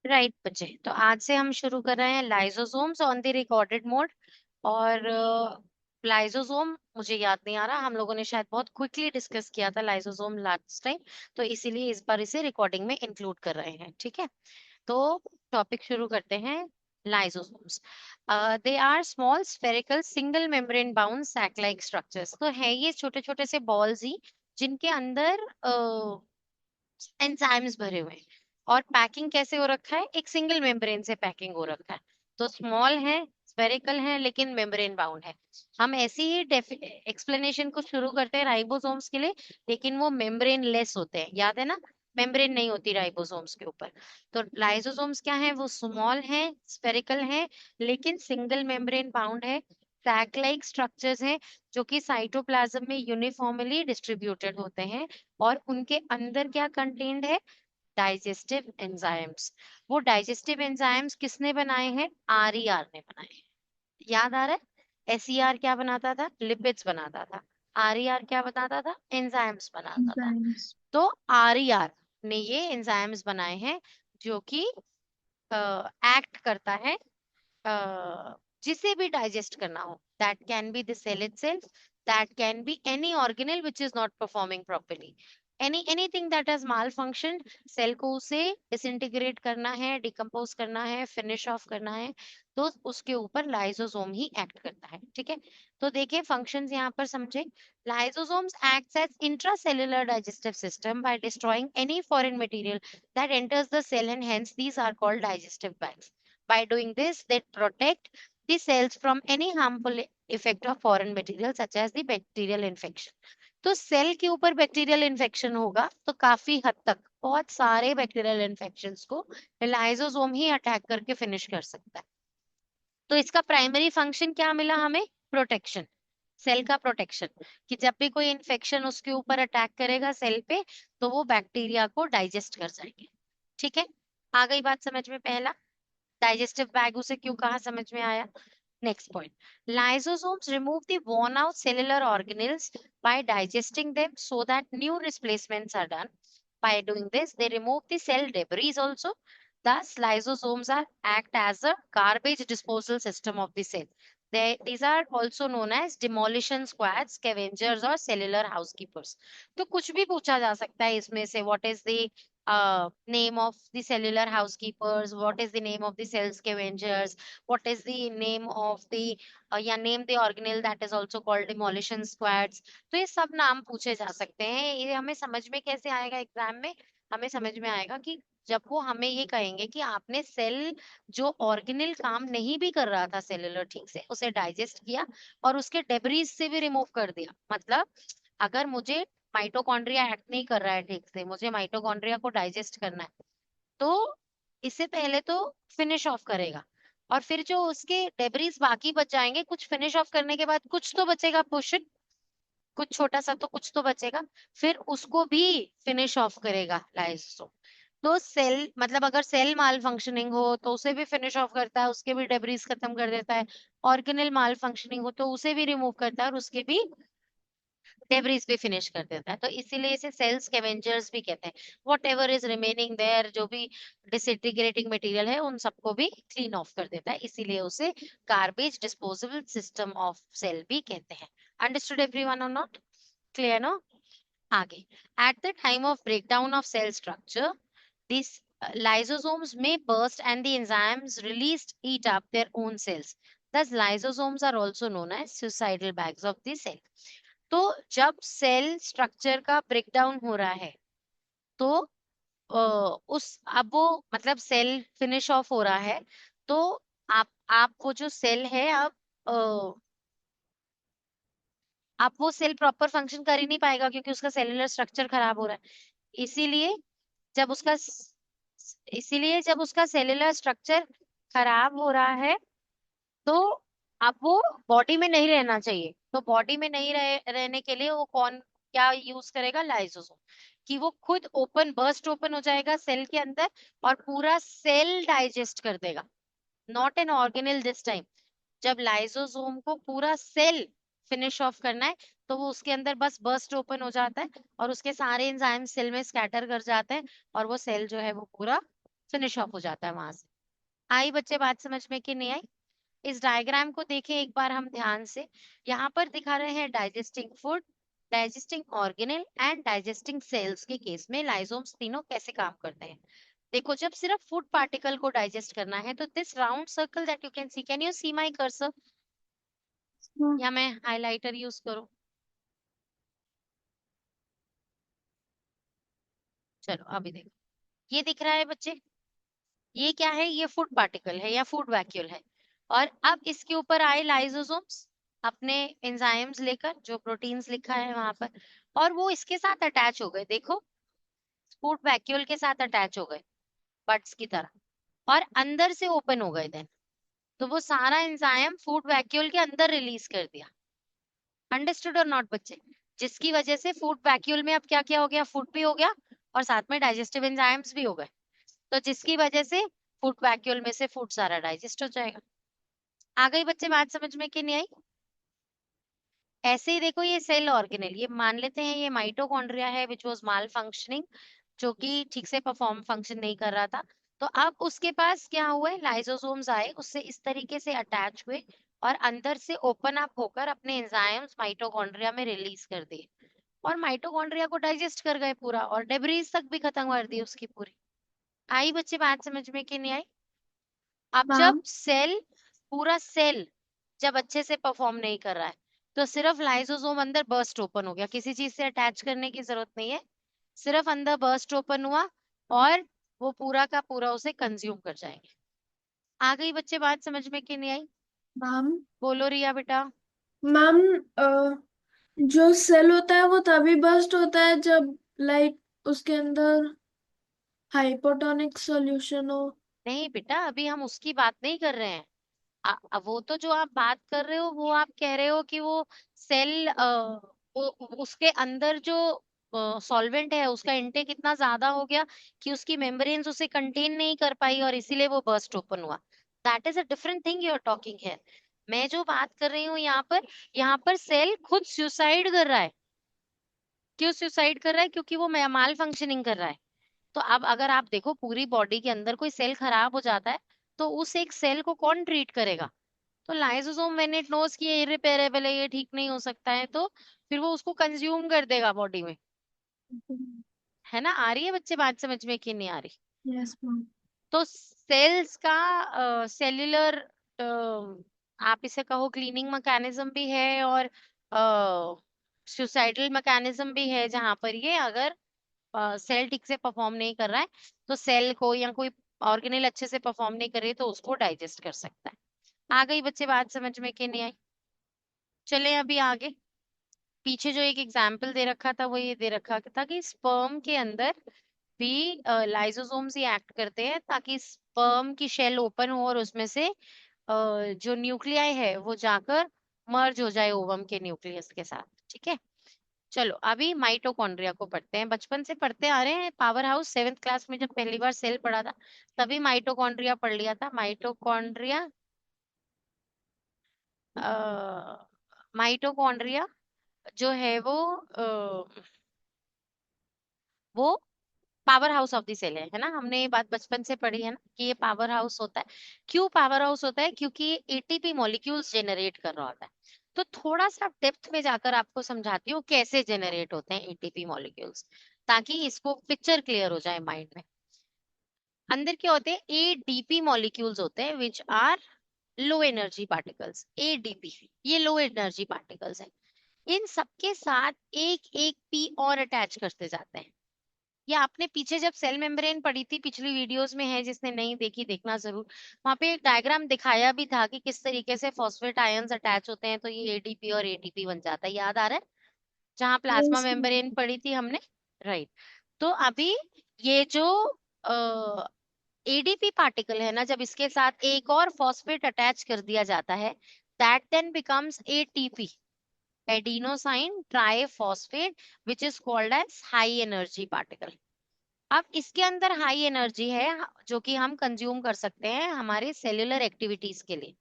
Right बच्चे, तो आज से हम शुरू कर रहे हैं lysosomes on the recorded mode. और लाइसोसोम मुझे याद नहीं आ रहा, हम लोगों ने शायद बहुत क्विकली डिस्कस किया था लाइसोसोम लास्ट टाइम, तो इसीलिए इस बार इसे रिकॉर्डिंग में इंक्लूड कर रहे हैं। ठीक है, तो टॉपिक शुरू करते हैं। Lysosomes they are small spherical single membrane bound sac like structures. तो है ये छोटे छोटे से बॉल्स ही जिनके अंदर एंजाइम्स भरे हुए हैं। और पैकिंग कैसे हो रखा है, एक सिंगल मेम्ब्रेन से पैकिंग हो रखा है। तो स्मॉल है, स्फेरिकल है, लेकिन मेम्ब्रेन बाउंड है। हम ऐसी ही एक्सप्लेनेशन को शुरू करते हैं राइबोसोम्स के लिए, लेकिन वो मेम्ब्रेन लेस होते हैं, याद है ना। मेम्ब्रेन नहीं होती राइबोसोम्स के ऊपर। तो लाइसोसोम्स क्या है, वो स्मॉल है, स्फेरिकल है, लेकिन सिंगल मेम्ब्रेन बाउंड है, सैक लाइक स्ट्रक्चर्स हैं, जो कि साइटोप्लाज्म में यूनिफॉर्मली डिस्ट्रीब्यूटेड होते हैं। और उनके अंदर क्या कंटेन्ड है, डाइजेस्टिव एंजाइम्स। वो डाइजेस्टिव एंजाइम्स किसने बनाए हैं, आरईआर ने बनाए हैं। याद आ रहा है, एसईआर क्या बनाता था, लिपिड्स बनाता था। आरईआर क्या बनाता था, एंजाइम्स बनाता था। एंजाइम्स। तो आरईआर ने ये एंजाइम्स बनाए हैं जो कि एक्ट करता है, जिसे भी डाइजेस्ट करना हो। That can be the cell itself, that can be any organelle which is not performing properly, anything that has malfunction. Cell को उसे डिसइंटीग्रेट करना है, डिकम्पोज करना है, फिनिश ऑफ करना है, तो उसके ऊपर लाइसोसोम ही एक्ट करता है। ठीक है, तो देखिए फंक्शंस यहाँ पर समझे। Lysosomes acts as intracellular digestive system by destroying any foreign material that enters the cell, and hence these are called digestive bags. By doing this, they protect the cells from any harmful effect of foreign material such as the bacterial infection. तो cell के ऊपर bacterial infection होगा तो काफी हद तक बहुत सारे बैक्टीरियल इन्फेक्शंस को लाइसोसोम ही अटैक करके फिनिश कर सकता है। तो इसका प्राइमरी फंक्शन क्या मिला हमें, प्रोटेक्शन, सेल का प्रोटेक्शन, कि जब भी कोई इन्फेक्शन उसके ऊपर अटैक करेगा सेल पे, तो वो बैक्टीरिया को डाइजेस्ट कर जाएंगे। ठीक है, आ गई बात समझ में। पहला, डाइजेस्टिव बैग उसे क्यों कहा, समझ में आया। Next point, lysosomes remove the worn out cellular organelles by digesting them so that new replacements are done. By doing this, they remove the cell debris also. Thus, lysosomes are act as a garbage disposal system of the cell. These are also known as demolition squads, scavengers और cellular housekeepers. तो कुछ भी पूछा जा सकता है इसमें से, what is the name of the cellular housekeepers, what is the name of the cell scavengers, what is the name of the name the organelle that is also called demolition squads. तो ये सब नाम पूछे जा सकते हैं। ये हमें समझ में कैसे आएगा एग्जाम में, हमें समझ में आएगा कि जब वो हमें ये कहेंगे कि आपने सेल जो ऑर्गेनेल काम नहीं भी कर रहा था सेलुलर ठीक से, उसे डाइजेस्ट किया और उसके डेब्रीज से भी रिमूव कर दिया। मतलब अगर मुझे माइटोकॉन्ड्रिया एक्ट नहीं कर रहा है ठीक से, मुझे माइटोकॉन्ड्रिया को डाइजेस्ट करना है, तो इससे पहले तो फिनिश ऑफ करेगा, और फिर जो उसके डेब्रीज बाकी बच जाएंगे, कुछ फिनिश ऑफ करने के बाद कुछ तो बचेगा पोर्शन, कुछ छोटा सा तो कुछ तो बचेगा, फिर उसको भी फिनिश ऑफ करेगा लाइसोसोम। तो सेल मतलब अगर सेल माल फंक्शनिंग हो तो उसे भी फिनिश ऑफ करता है, उसके भी डेब्रीज खत्म कर देता है। ऑर्गेनल माल फंक्शनिंग हो तो उसे भी रिमूव करता है और उसके भी डेब्रिस भी फिनिश कर देता है। तो इसीलिए इसे सेल स्कैवेंजर्स भी कहते हैं। Whatever is remaining there, जो भी डिसइंटीग्रेटिंग मटेरियल है उन सबको भी क्लीन ऑफ कर देता है, इसीलिए उसे garbage disposable system of cell भी कहते हैं। अंडरस्टूड एवरीवन और नॉट, क्लियर नो। आगे, at the time of breakdown of cell structure, these lysosomes may burst and the enzymes released eat up their own cells. Thus, lysosomes are also known as suicidal bags of the cell. तो जब cell structure का breakdown हो रहा है, तो उस अब वो मतलब सेल फिनिश ऑफ हो रहा है, तो आप वो जो सेल है, आप वो सेल प्रॉपर फंक्शन कर ही नहीं पाएगा क्योंकि उसका सेलुलर स्ट्रक्चर खराब हो रहा है। इसीलिए जब उसका जब उसका सेलुलर स्ट्रक्चर खराब हो रहा है, तो अब वो बॉडी में नहीं रहना चाहिए। तो बॉडी में नहीं रहने के लिए वो कौन क्या यूज करेगा, लाइसोसोम, कि वो खुद ओपन बर्स्ट ओपन हो जाएगा सेल के अंदर और पूरा सेल डाइजेस्ट कर देगा। Not an organelle this time. जब लाइसोसोम को पूरा सेल फिनिश ऑफ करना है, तो वो उसके अंदर बस बर्स्ट ओपन हो जाता है और उसके सारे एंजाइम सेल में स्कैटर कर जाते हैं और वो सेल जो है वो पूरा फिनिश ऑफ हो जाता है वहां से। आई बच्चे बात समझ में कि नहीं आई? इस डायग्राम को देखें एक बार हम ध्यान से। यहाँ पर दिखा रहे हैं digesting food, digesting organelle and digesting cells के केस में लाइसोम्स तीनों कैसे काम करते हैं। देखो, जब सिर्फ फूड पार्टिकल को डाइजेस्ट करना है तो this round circle that you can you see my cursor, हाँ या मैं हाइलाइटर यूज करूं? चलो अभी देखो, ये दिख रहा है बच्चे, ये क्या है? ये फूड पार्टिकल है या फूड वैक्यूल है। और अब इसके ऊपर आए लाइसोसोम्स अपने एंजाइम्स लेकर, जो प्रोटीन्स लिखा है वहां पर, और वो इसके साथ अटैच हो गए। देखो, फूड वैक्यूल के साथ अटैच हो गए बट्स की तरह, और अंदर से ओपन हो गए। देन तो वो सारा एंजाइम फूड वैक्यूल के अंदर रिलीज कर दिया। अंडरस्टूड और नॉट बच्चे? जिसकी वजह से फूड वैक्यूल में अब क्या क्या हो गया? फूड भी हो गया और साथ में डाइजेस्टिव एंजाइम्स भी हो गए। तो जिसकी वजह से फूड वैक्यूल में से फूड सारा डाइजेस्ट हो जाएगा। आ गई बच्चे बात समझ में कि नहीं आई? ऐसे ही देखो, ये सेल ऑर्गेनेल, ये मान लेते हैं ये माइटोकॉन्ड्रिया है विच वाज माल फंक्शनिंग, जो कि ठीक से परफॉर्म फंक्शन नहीं कर रहा था। तो अब उसके पास क्या हुआ? लाइसोसोम्स आए, उससे इस तरीके से अटैच हुए और अंदर से ओपन अप होकर अपने एंजाइम्स माइटोकॉन्ड्रिया में रिलीज कर दिए, और माइटोकॉन्ड्रिया को डाइजेस्ट कर गए पूरा, और डेब्रीज तक भी खत्म कर दी उसकी पूरी। आई बच्चे बात समझ में कि नहीं आई? अब जब मैम। सेल, पूरा सेल जब अच्छे से परफॉर्म नहीं कर रहा है, तो सिर्फ लाइसोसोम अंदर बर्स्ट ओपन हो गया, किसी चीज से अटैच करने की जरूरत नहीं है, सिर्फ अंदर बर्स्ट ओपन हुआ और वो पूरा का पूरा उसे कंज्यूम कर जाएंगे। आ गई बच्चे बात समझ में कि नहीं आई? मैम। बोलो रिया बेटा। मैम, जो सेल होता है वो तभी बस्ट होता है जब लाइक उसके अंदर हाइपोटोनिक सॉल्यूशन हो। नहीं बेटा, अभी हम उसकी बात नहीं कर रहे हैं। वो तो जो आप बात कर रहे हो, वो आप कह रहे हो कि वो सेल, उसके अंदर जो सॉल्वेंट है उसका इनटेक इतना ज्यादा हो गया कि उसकी मेम्ब्रेन्स उसे कंटेन नहीं कर पाई और इसीलिए वो बर्स्ट ओपन हुआ। That is a different thing you are talking है। मैं जो बात कर रही हूँ यहाँ पर सेल खुद सुसाइड कर रहा है। क्यों सुसाइड कर रहा है? क्योंकि वो माल फंक्शनिंग कर रहा है। तो अब अगर आप देखो, पूरी बॉडी के अंदर कोई सेल खराब हो जाता है, तो उस एक सेल को कौन ट्रीट करेगा? तो लाइसोसोम व्हेन इट नोस कि ये इरिपेयरेबल है, ये ठीक नहीं हो सकता है, तो फिर वो उसको कंज्यूम कर देगा बॉडी में। है ना? आ रही है बच्चे बात समझ में कि नहीं आ रही? Yes ma'am. तो सेल्स का सेल्यूलर, आप इसे कहो क्लीनिंग मैकेनिज्म भी है, और सुसाइडल मैकेनिज्म भी है, जहां पर ये अगर सेल ठीक से परफॉर्म नहीं कर रहा है, तो सेल को या कोई ऑर्गेनेल अच्छे से परफॉर्म नहीं कर रही है, तो उसको डाइजेस्ट कर सकता है। आ गई बच्चे बात समझ में कि नहीं आई? चले अभी आगे। पीछे जो एक एग्जाम्पल दे रखा था वो ये दे रखा था कि स्पर्म के अंदर भी लाइसोसोम्स ही एक्ट करते हैं, ताकि स्पर्म की शेल ओपन हो और उसमें से जो न्यूक्लियाई है वो जाकर मर्ज हो जाए ओवम के न्यूक्लियस के साथ। ठीक है, चलो अभी माइटोकॉन्ड्रिया को पढ़ते हैं। बचपन से पढ़ते आ रहे हैं, पावर हाउस 7th क्लास में जब पहली बार सेल पढ़ा था तभी माइटोकॉन्ड्रिया पढ़ लिया था। माइटोकॉन्ड्रिया, माइटोकॉन्ड्रिया जो है वो powerhouse of the cell है ना? हमने ये बात बचपन से पढ़ी है ना कि ये पावर हाउस होता है। क्यों पावर हाउस होता है? क्योंकि ये एटीपी मॉलिक्यूल्स जनरेट कर रहा होता है। तो थोड़ा सा डेप्थ में जाकर आपको समझाती हूँ कैसे जनरेट होते हैं एटीपी मॉलिक्यूल्स, ताकि इसको पिक्चर क्लियर हो जाए माइंड में। अंदर क्या होते हैं? एडीपी मॉलिक्यूल्स होते हैं which are low energy particles. ADP, ये लो एनर्जी पार्टिकल्स है। इन सबके साथ एक एक पी और अटैच करते जाते हैं। ये आपने पीछे जब सेल मेम्ब्रेन पढ़ी थी, पिछली वीडियोस में है, जिसने नहीं देखी देखना जरूर। वहां पे एक डायग्राम दिखाया भी था कि किस तरीके से फॉस्फेट आयंस अटैच होते हैं तो ये एडीपी और एटीपी बन जाता है। याद आ रहा है? जहाँ प्लाज्मा यस मेम्ब्रेन पढ़ी थी हमने, राइट? तो अभी ये जो एडीपी पार्टिकल है ना, जब इसके साथ एक और फॉस्फेट अटैच कर दिया जाता है, that then becomes ATP, adenosine triphosphate, which is called as high energy particle. अब इसके अंदर हाई एनर्जी है जो कि हम कंज्यूम कर सकते हैं हमारे सेल्यूलर एक्टिविटीज के लिए।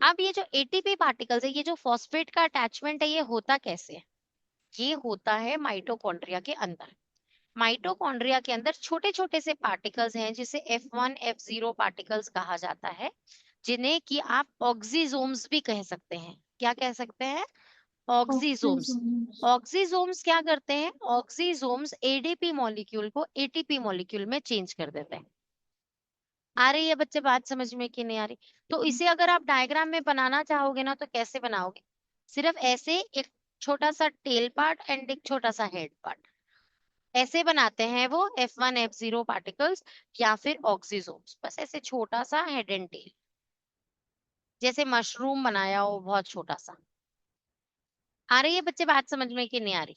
अब ये जो एटीपी पार्टिकल्स है, ये जो फॉस्फेट का अटैचमेंट है, ये होता कैसे है? ये होता है माइटोकॉन्ड्रिया के अंदर। माइटोकॉन्ड्रिया के अंदर छोटे छोटे से पार्टिकल्स हैं जिसे F1 F0 पार्टिकल्स कहा जाता है, जिन्हें कि आप ऑक्सीजोम्स भी कह सकते हैं। क्या कह सकते हैं? ऑक्सीजोम्स। ऑक्सीजोम्स। ऑक्सीजोम्स क्या करते हैं? ऑक्सीजोम्स एडीपी मॉलिक्यूल को एटीपी मॉलिक्यूल में चेंज कर देते हैं। आ रही है बच्चे बात समझ में कि नहीं आ रही? तो इसे अगर आप डायग्राम में बनाना चाहोगे ना, तो कैसे बनाओगे? सिर्फ ऐसे एक छोटा सा टेल पार्ट एंड एक छोटा सा हेड पार्ट, ऐसे बनाते हैं वो F1 F0 पार्टिकल्स या फिर ऑक्सीजोम्स। बस ऐसे छोटा सा हेड एंड टेल, जैसे मशरूम बनाया हो बहुत छोटा सा। आ रही है बच्चे बात समझ में कि नहीं आ रही?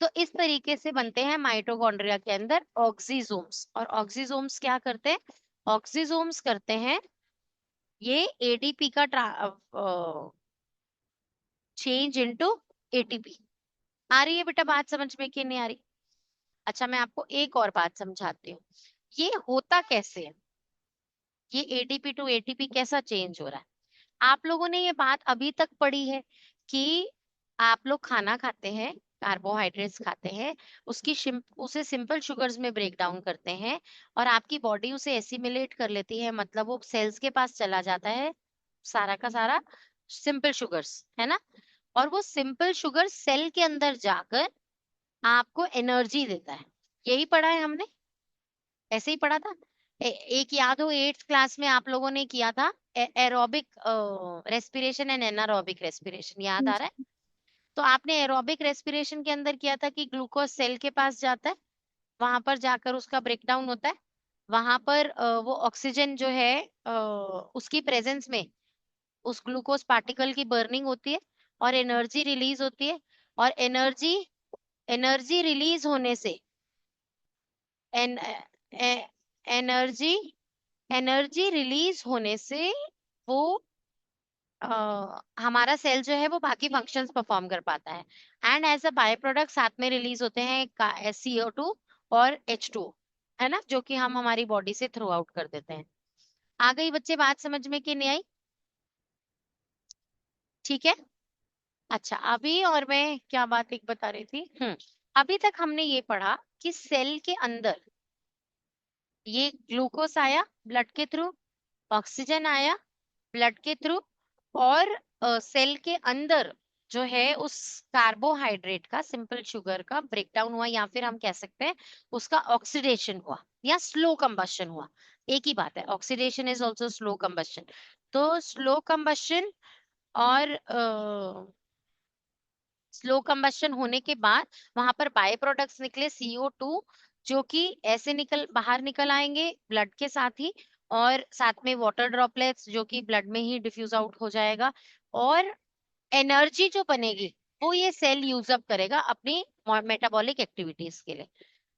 तो इस तरीके से बनते हैं माइटोकॉन्ड्रिया के अंदर ऑक्सीजोम्स। और ऑक्सीजोम्स क्या करते हैं? ऑक्सीजोम्स करते हैं ये एडीपी का चेंज इनटू एटीपी। आ रही है बेटा बात समझ में कि नहीं आ रही? अच्छा, मैं आपको एक और बात समझाती हूँ, ये होता कैसे है, ये एडीपी टू एटीपी कैसा चेंज हो रहा है। आप लोगों ने ये बात अभी तक पढ़ी है कि आप लोग खाना खाते हैं, कार्बोहाइड्रेट्स खाते हैं, उसे सिंपल शुगर्स में ब्रेक डाउन करते हैं और आपकी बॉडी उसे एसिमिलेट कर लेती है, मतलब वो सेल्स के पास चला जाता है, सारा का सारा सिंपल शुगर्स, है ना? और वो सिंपल शुगर सेल के अंदर जाकर आपको एनर्जी देता है। यही पढ़ा है हमने, ऐसे ही पढ़ा था। एक याद हो 8th क्लास में आप लोगों ने किया था, aerobic respiration and anaerobic respiration, याद आ रहा है? तो आपने एरोबिक रेस्पिरेशन के अंदर किया था कि ग्लूकोज सेल के पास जाता है, वहां पर जाकर उसका ब्रेकडाउन होता है, वहां पर वो ऑक्सीजन जो है उसकी प्रेजेंस में उस ग्लूकोज पार्टिकल की बर्निंग होती है और एनर्जी रिलीज होती है। और एनर्जी एनर्जी रिलीज होने से एन, एनर्जी एनर्जी रिलीज होने से वो हमारा सेल जो है वो बाकी फंक्शंस परफॉर्म कर पाता है। And as a byproduct साथ में रिलीज होते हैं CO2 और H2, है ना, जो कि हम हमारी बॉडी से थ्रू आउट कर देते हैं। आ गई बच्चे बात समझ में कि नहीं आई? ठीक है। अच्छा, अभी और मैं क्या बात एक बता रही थी, अभी तक हमने ये पढ़ा कि सेल के अंदर ये ग्लूकोज आया ब्लड के थ्रू, ऑक्सीजन आया ब्लड के थ्रू, और सेल के अंदर जो है उस कार्बोहाइड्रेट का, सिंपल शुगर का ब्रेकडाउन हुआ, या फिर हम कह सकते हैं उसका ऑक्सीडेशन हुआ या स्लो कंबशन हुआ। एक ही बात है, oxidation is also slow combustion. तो स्लो कंबशन और स्लो कंबशन होने के बाद वहां पर बाय प्रोडक्ट्स निकले CO2, जो कि ऐसे बाहर निकल आएंगे ब्लड के साथ ही, और साथ में वाटर ड्रॉपलेट्स जो कि ब्लड में ही डिफ्यूज आउट हो जाएगा। और एनर्जी जो बनेगी वो ये सेल यूज अप करेगा अपनी मेटाबॉलिक एक्टिविटीज के लिए।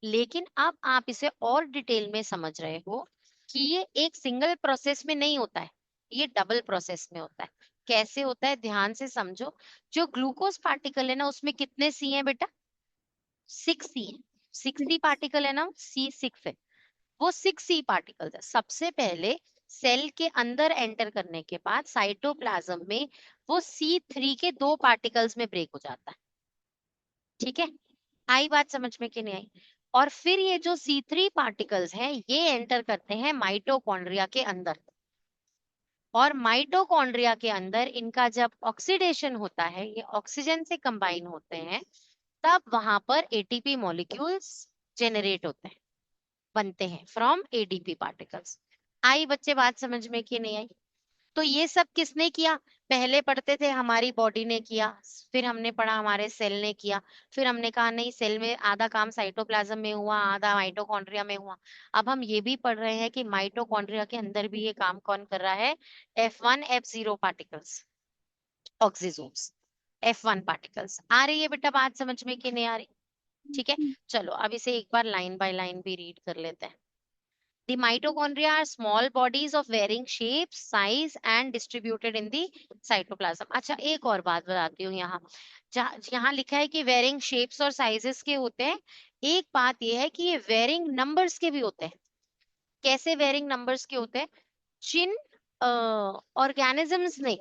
लेकिन अब आप इसे और डिटेल में समझ रहे हो कि ये एक सिंगल प्रोसेस में नहीं होता है, ये डबल प्रोसेस में होता है। कैसे होता है ध्यान से समझो। जो ग्लूकोज पार्टिकल है ना, उसमें कितने सी हैं बेटा? 6 सी है। 6 सी पार्टिकल है ना, C6 है। वो 6 सी पार्टिकल्स है। सबसे पहले सेल के अंदर एंटर करने के बाद साइटोप्लाज्म में वो C3 के 2 पार्टिकल्स में ब्रेक हो जाता है। ठीक है, आई बात समझ में कि नहीं आई? और फिर ये जो C3 पार्टिकल्स हैं ये एंटर करते हैं माइटोकॉन्ड्रिया के अंदर, और माइटोकॉन्ड्रिया के अंदर इनका जब ऑक्सीडेशन होता है, ये ऑक्सीजन से कंबाइन होते हैं, तब वहां पर एटीपी मॉलिक्यूल्स जेनरेट होते हैं, बनते हैं फ्रॉम एडीपी पार्टिकल्स। आई बच्चे बात समझ में कि नहीं आई? तो ये सब किसने किया? पहले पढ़ते थे हमारी बॉडी ने किया, फिर हमने पढ़ा हमारे सेल ने किया, फिर हमने कहा नहीं, सेल में आधा काम साइटोप्लाज्म में हुआ, आधा माइटोकॉन्ड्रिया में हुआ। अब हम ये भी पढ़ रहे हैं कि माइटोकॉन्ड्रिया के अंदर भी ये काम कौन कर रहा है? F1 F0 particles, oxysomes, F1 particles. आ रही है बेटा बात समझ में कि नहीं आ रही? ठीक है, चलो अब इसे एक बार लाइन बाय लाइन भी रीड कर लेते हैं। The mitochondria are small bodies of varying shape, size and distributed in the cytoplasm. अच्छा, एक और बात बताती हूँ यहाँ, यहाँ लिखा है कि varying shapes और sizes के होते हैं। एक बात ये है कि ये varying numbers के भी होते हैं। कैसे varying numbers के होते हैं? जिन ऑर्गेनिजम्स ने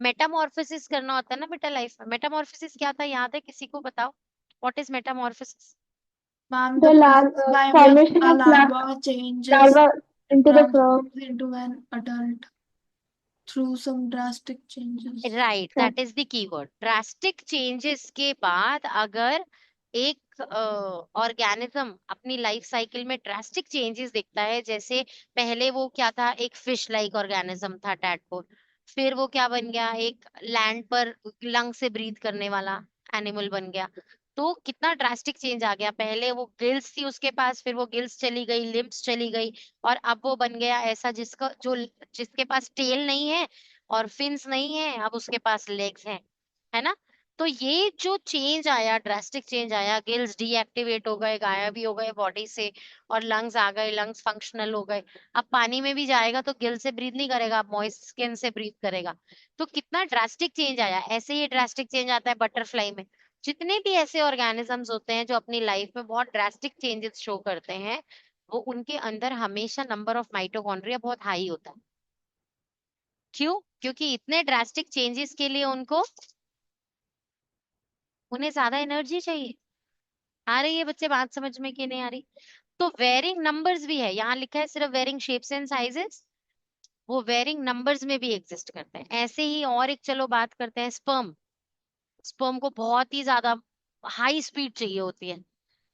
मेटामॉर्फोसिस करना होता है ना बेटा लाइफ में, मेटामॉर्फोसिस क्या था याद है किसी को? बताओ, what is Metamorphosis? Ma'am, The the process by which formation a of larva changes larva into the frog. transforms into an adult through some drastic changes. Right, that is the keyword. Drastic changes के बाद अगर एक organism अपनी life cycle में drastic changes दिखता है, जैसे पहले वो क्या था, एक फिश लाइक ऑर्गेनिज्म था टैडपोल, फिर वो क्या बन गया, एक लैंड पर लंग से ब्रीथ करने वाला एनिमल बन गया। तो कितना ड्रास्टिक चेंज आ गया, पहले वो गिल्स थी उसके पास, फिर वो गिल्स चली गई, लिम्स चली गई, और अब वो बन गया ऐसा जिसके पास टेल नहीं है और फिन्स नहीं है, अब उसके पास लेग्स हैं, है ना। तो ये जो चेंज आया, ड्रास्टिक चेंज आया, गिल्स डीएक्टिवेट हो गए, गायब ही हो गए बॉडी से, और लंग्स आ गए, लंग्स फंक्शनल हो गए। अब पानी में भी जाएगा तो गिल से ब्रीथ नहीं करेगा, अब मॉइस्ट स्किन से ब्रीथ करेगा। तो कितना ड्रास्टिक चेंज आया। ऐसे ही ड्रास्टिक चेंज आता है बटरफ्लाई में। जितने भी ऐसे ऑर्गेनिजम्स होते हैं जो अपनी लाइफ में बहुत ड्रास्टिक चेंजेस शो करते हैं, वो उनके अंदर हमेशा नंबर ऑफ माइटोकॉन्ड्रिया बहुत हाई होता है। क्यों? क्योंकि इतने ड्रास्टिक चेंजेस के लिए उन्हें ज्यादा एनर्जी चाहिए। आ रही है बच्चे बात समझ में कि नहीं आ रही? तो वेरिंग नंबर्स भी है, यहाँ लिखा है सिर्फ वेरिंग शेप्स एंड साइजेस, वो वेरिंग नंबर्स में भी एग्जिस्ट करते हैं। ऐसे ही और एक चलो बात करते हैं स्पर्म। स्पर्म को बहुत ही ज्यादा हाई स्पीड चाहिए होती है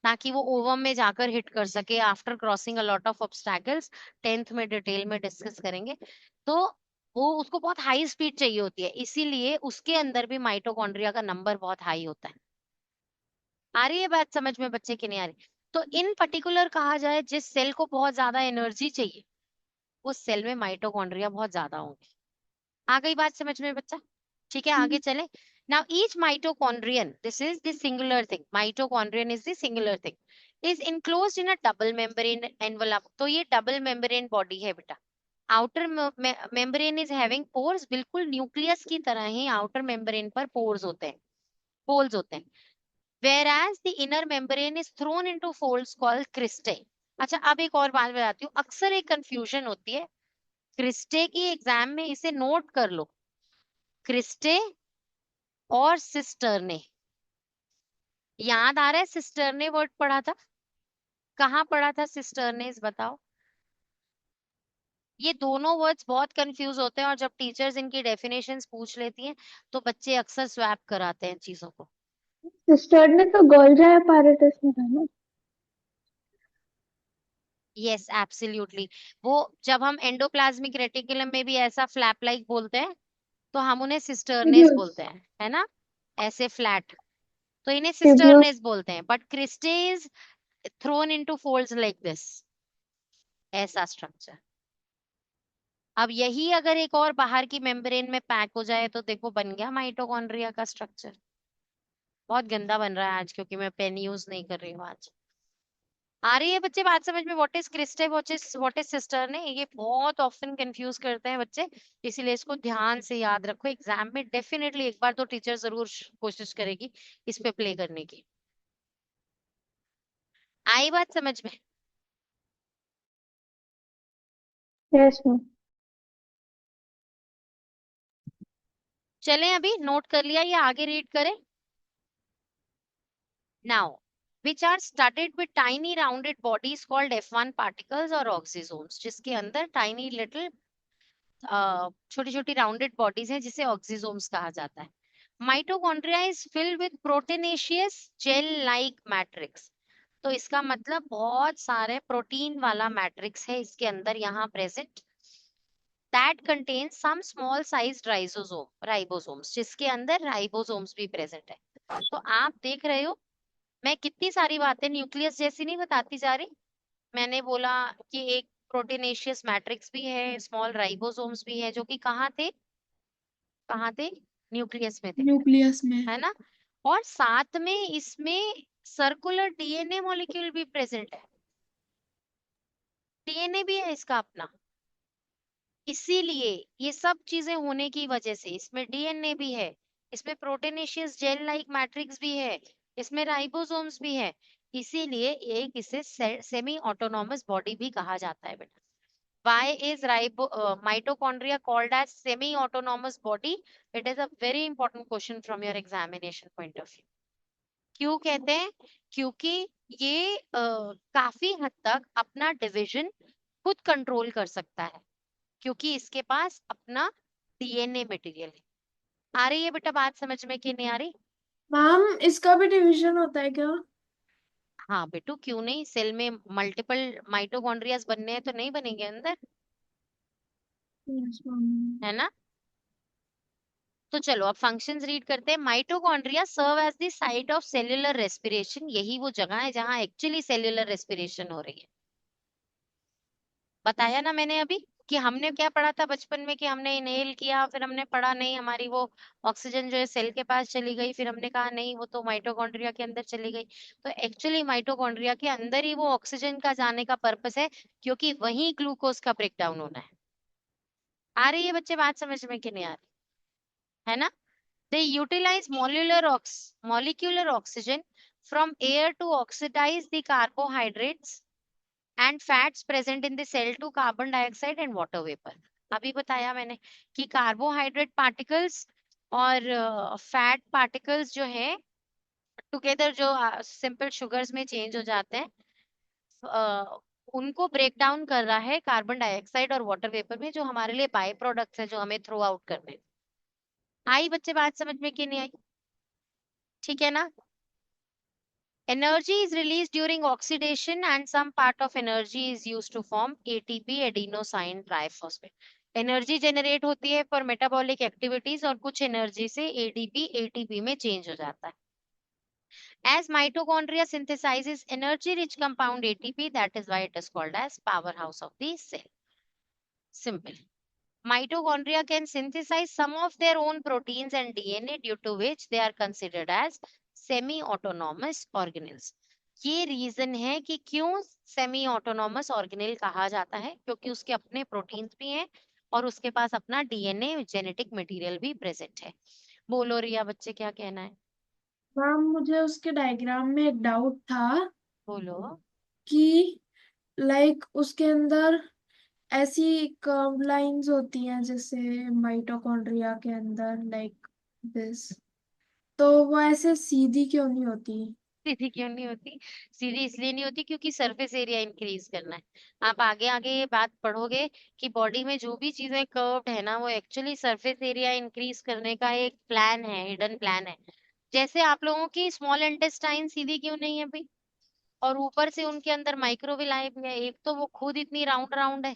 ताकि वो ओवम में जाकर हिट कर सके after crossing a lot of obstacles. 10th में डिटेल में डिस्कस करेंगे। तो वो उसको बहुत हाई स्पीड चाहिए होती है, इसीलिए उसके अंदर भी माइटोकॉन्ड्रिया का नंबर बहुत हाई होता है। आ रही है बात समझ में बच्चे की नहीं आ रही? तो इन पर्टिकुलर कहा जाए जिस सेल को बहुत ज्यादा एनर्जी चाहिए, उस सेल में माइटोकॉन्ड्रिया बहुत ज्यादा होंगे। आ गई बात समझ में बच्चा? ठीक है, आगे चले। Now each mitochondrion, this is the singular thing, mitochondrion is the singular thing, is enclosed in a double membrane envelope. तो ये डबल मेम्ब्रेन बॉडी है बेटा। Outer membrane is having pores, बिल्कुल न्यूक्लियस की तरह ही आउटर मेम्ब्रेन पर pores होते हैं, होल्स होते हैं। whereas the inner membrane is thrown into folds called cristae। अच्छा, अब एक और बात बताती हूँ, अक्सर एक कंफ्यूजन होती है क्रिस्टे की, एग्जाम में इसे नोट कर लो, क्रिस्टे और सिस्टर्ने। याद आ रहा है सिस्टर्ने वर्ड पढ़ा था? कहाँ पढ़ा था सिस्टर्ने, बताओ। ये दोनों वर्ड्स बहुत कंफ्यूज होते हैं, और जब टीचर्स इनकी डेफिनेशंस पूछ लेती हैं तो बच्चे अक्सर स्वैप कराते हैं चीजों को। सिस्टर्ड ने तो गोल्जी apparatus में था ना। Yes absolutely. वो जब हम एंडोप्लाज्मिक रेटिकुलम में भी ऐसा फ्लैप लाइक बोलते हैं तो हम उन्हें सिस्टर्नेस ट्यूब्यूल्स। बोलते हैं, है ना, ऐसे फ्लैट। तो इन्हें ट्यूब्यूल्स। सिस्टर्नेस बोलते हैं, but cristae is throne into folds like this, ऐसा स्ट्रक्चर। अब यही अगर एक और बाहर की मेम्ब्रेन में पैक हो जाए तो देखो बन गया माइटोकॉन्ड्रिया का स्ट्रक्चर। बहुत गंदा बन रहा है आज क्योंकि मैं पेन यूज नहीं कर रही हूँ आज। आ रही है बच्चे बात समझ में? What is cristae, what is sister ने, ये बहुत ऑफ्टन कंफ्यूज करते हैं बच्चे, इसीलिए इसको ध्यान से याद रखो। एग्जाम में डेफिनेटली एक बार तो टीचर जरूर कोशिश करेगी इस पे प्ले करने की। आई बात समझ में? Yes ma'am. चलें, अभी नोट कर लिया या आगे रीड करें? Now which are studded with tiny rounded bodies called F1 particles or oxysomes, जिसके अंदर tiny little छोटी छोटी राउंडेड बॉडीज हैं जिसे ऑक्सीजोम्स कहा जाता है। Mitochondria is filled with proteinaceous gel like matrix. तो इसका मतलब बहुत सारे प्रोटीन वाला मैट्रिक्स है इसके अंदर यहाँ present, that contain some small sized ribosomes, जिसके अंदर राइबोसोम्स भी प्रेजेंट है। तो आप देख रहे हो मैं कितनी सारी बातें न्यूक्लियस जैसी नहीं बताती जा रही। मैंने बोला कि एक प्रोटीनेशियस मैट्रिक्स भी है, स्मॉल राइबोसोम्स भी है, जो कि कहाँ थे, न्यूक्लियस में थे, न्यूक्लियस में। है ना। और साथ में इसमें सर्कुलर डीएनए मॉलिक्यूल भी प्रेजेंट है, डीएनए भी है इसका अपना। इसीलिए ये सब चीजें होने की वजह से इसमें डीएनए भी है, इसमें प्रोटीनेशियस जेल लाइक मैट्रिक्स भी है, इसमें राइबोसोम्स भी है, इसीलिए एक इसे सेमी ऑटोनॉमस बॉडी भी कहा जाता है बेटा। Why is mitochondria called as semi-autonomous body? It is a very important question from your examination point of view. क्यों कहते हैं? क्योंकि ये काफी हद तक अपना डिवीजन खुद कंट्रोल कर सकता है, क्योंकि इसके पास अपना डीएनए मटेरियल है। आ रही है बेटा बात समझ में कि नहीं आ रही? मैम इसका भी डिवीजन होता है क्या? हाँ बेटू, क्यों नहीं, सेल में मल्टीपल माइटोकॉन्ड्रियाज बनने हैं तो नहीं बनेंगे अंदर, यस मैम। है ना? तो चलो अब फंक्शंस रीड करते हैं। Mitochondria serve as the site of cellular respiration, यही वो जगह है जहां एक्चुअली सेल्यूलर रेस्पिरेशन हो रही है। बताया ना मैंने अभी कि हमने क्या पढ़ा था बचपन में, कि हमने इनहेल किया, फिर हमने पढ़ा नहीं हमारी वो ऑक्सीजन जो है सेल के पास चली गई, फिर हमने कहा नहीं वो तो माइटोकॉन्ड्रिया के अंदर चली गई। तो एक्चुअली माइटोकॉन्ड्रिया के अंदर ही वो ऑक्सीजन का जाने का पर्पस है, क्योंकि वहीं ग्लूकोज का ब्रेकडाउन होना है। आ रही है बच्चे बात समझ में कि नहीं आ रही, है ना? They utilize molecular oxygen from air to oxidize the carbohydrates and fats present in the cell to carbon dioxide and water vapor। अभी बताया मैंने कि कार्बोहाइड्रेट पार्टिकल्स और फैट पार्टिकल्स जो है टुगेदर, जो सिंपल शुगर्स में चेंज हो जाते हैं, उनको ब्रेक डाउन कर रहा है कार्बन डाइऑक्साइड और वाटर वेपर में, जो हमारे लिए बाय प्रोडक्ट्स है जो हमें थ्रो आउट करने हैं। आई बच्चे बात समझ में कि नहीं आई? ठीक है ना? Energy is released during oxidation and some part of energy is used to form ATP, adenosine triphosphate। Energy generate होती है फॉर मेटाबॉलिक एक्टिविटीज और कुछ एनर्जी से एडीपी एटीपी में चेंज हो जाता है। As mitochondria synthesizes energy rich compound ATP, that is why it is called as powerhouse of the cell। Simple. Mitochondria can synthesize some of their own proteins and DNA, due to which they are considered as semi-autonomous organelles। ये reason है कि क्यों semi autonomous organelle कहा जाता है, क्योंकि उसके अपने प्रोटीन्स भी हैं और उसके पास अपना डीएनए जेनेटिक मटेरियल भी प्रेजेंट है। बोलो रिया बच्चे क्या कहना है? मैम मुझे उसके डायग्राम में एक डाउट था बोलो। कि लाइक उसके अंदर ऐसी कर्व लाइंस होती हैं जैसे माइटोकॉन्ड्रिया के अंदर लाइक दिस, तो वो ऐसे सीधी क्यों नहीं होती? सीधी क्यों नहीं होती? सीधी इसलिए नहीं होती क्योंकि सरफेस एरिया इंक्रीज करना है। आप आगे आगे ये बात पढ़ोगे कि बॉडी में जो भी चीजें कर्व्ड है ना, वो एक्चुअली सरफेस एरिया इंक्रीज करने का एक प्लान है, हिडन प्लान है। जैसे आप लोगों की स्मॉल इंटेस्टाइन सीधी क्यों नहीं है भाई, और ऊपर से उनके अंदर माइक्रोविलाई भी है, एक तो वो खुद इतनी राउंड राउंड है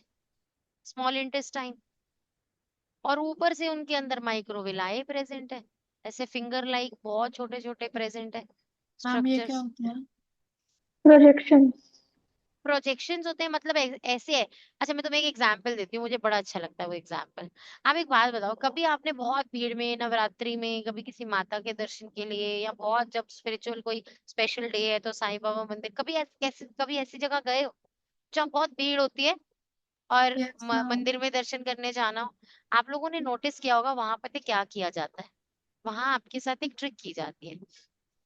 स्मॉल इंटेस्टाइन, और ऊपर से उनके अंदर माइक्रोविलाई प्रेजेंट है, ऐसे फिंगर लाइक बहुत छोटे छोटे प्रेजेंट है मैम ये क्या स्ट्रक्चर्स। प्रोजेक्शन। होता है? प्रोजेक्शंस होते हैं, मतलब ऐसे है। अच्छा मैं तुम्हें एक एग्जांपल देती हूँ, मुझे बड़ा अच्छा लगता है वो एग्जांपल। आप एक बात बताओ, कभी आपने बहुत भीड़ में नवरात्रि में कभी किसी माता के दर्शन के लिए, या बहुत जब स्पिरिचुअल कोई स्पेशल डे है तो साईं बाबा मंदिर, कभी ऐसी जगह गए हो जहाँ बहुत भीड़ होती है और यस मैम। मंदिर में दर्शन करने जाना हो? आप लोगों ने नोटिस किया होगा वहां पता है क्या किया जाता है? वहां आपके साथ एक ट्रिक की जाती है।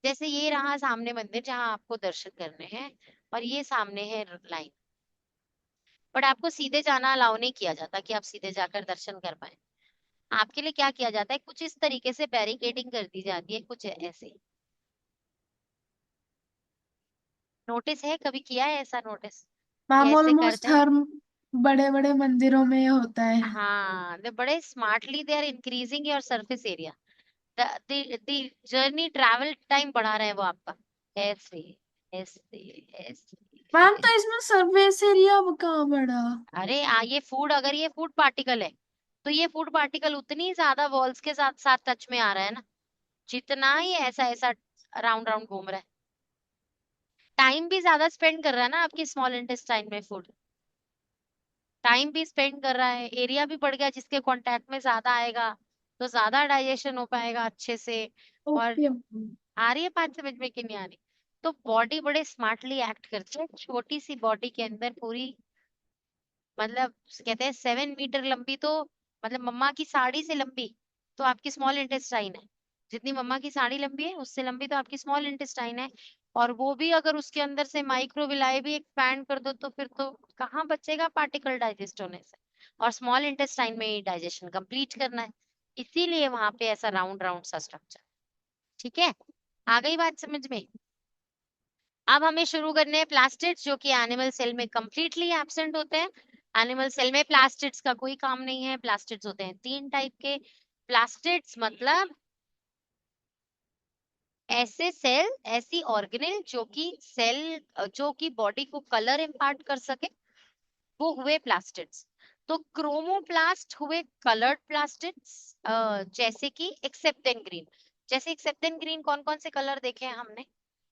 जैसे ये रहा सामने मंदिर जहाँ आपको दर्शन करने हैं, और ये सामने है लाइन, बट आपको सीधे जाना अलाउ नहीं किया जाता कि आप सीधे जाकर दर्शन कर पाए। आपके लिए क्या किया जाता है, कुछ इस तरीके से बैरिकेडिंग कर दी जाती है, कुछ ऐसे। नोटिस है, कभी किया है ऐसा नोटिस कि मैम ऐसे करते ऑलमोस्ट हैं? हर बड़े बड़े मंदिरों में ये होता है। हाँ, दे बड़े smartly they are increasing your surface area, the journey travel time बढ़ा रहे हैं वो आपका, ऐसे ऐसे ऐसे मैम ऐसे। तो इसमें सरफेस एरिया कहाँ बढ़ा? अरे ये फूड, अगर ये फूड पार्टिकल है तो ये फूड पार्टिकल उतनी ज्यादा वॉल्स के साथ साथ टच में आ रहा है ना, जितना ही ऐसा ऐसा राउंड राउंड घूम रहा है। टाइम भी ज्यादा स्पेंड कर रहा है ना आपकी स्मॉल इंटेस्टाइन में फूड, टाइम भी स्पेंड कर रहा है, एरिया भी बढ़ गया, जिसके कांटेक्ट में ज्यादा आएगा तो ज्यादा डाइजेशन हो पाएगा अच्छे से। और ओके। आ रही है बात समझ में कि नहीं आ रही? तो बॉडी बड़े स्मार्टली एक्ट करती है, छोटी सी बॉडी के अंदर पूरी, मतलब कहते हैं 7 मीटर लंबी तो, मतलब मम्मा की साड़ी से लंबी तो आपकी स्मॉल इंटेस्टाइन है। जितनी मम्मा की साड़ी लंबी है उससे लंबी तो आपकी स्मॉल इंटेस्टाइन है। और वो भी अगर उसके अंदर से माइक्रोविलाई भी एक्सपैंड कर दो तो फिर तो कहाँ बचेगा पार्टिकल डाइजेस्ट होने से, और स्मॉल इंटेस्टाइन में ही डाइजेशन कंप्लीट करना है, इसीलिए वहां पे ऐसा राउंड राउंड सा स्ट्रक्चर। ठीक है, आ गई बात समझ में? अब हमें शुरू करने हैं प्लास्टिड्स, जो कि एनिमल सेल में कंप्लीटली एब्सेंट होते हैं। एनिमल सेल में प्लास्टिड्स का कोई काम नहीं है। प्लास्टिड्स होते हैं 3 टाइप के। प्लास्टिड्स मतलब ऐसे सेल, ऐसी ऑर्गेनेल जो कि बॉडी को कलर इम्पार्ट कर सके, वो हुए प्लास्टिड्स। तो क्रोमोप्लास्ट हुए कलर्ड प्लास्टिड्स, जैसे कि एक्सेप्टेन ग्रीन। जैसे एक्सेप्टेन ग्रीन कौन कौन से कलर देखे हैं हमने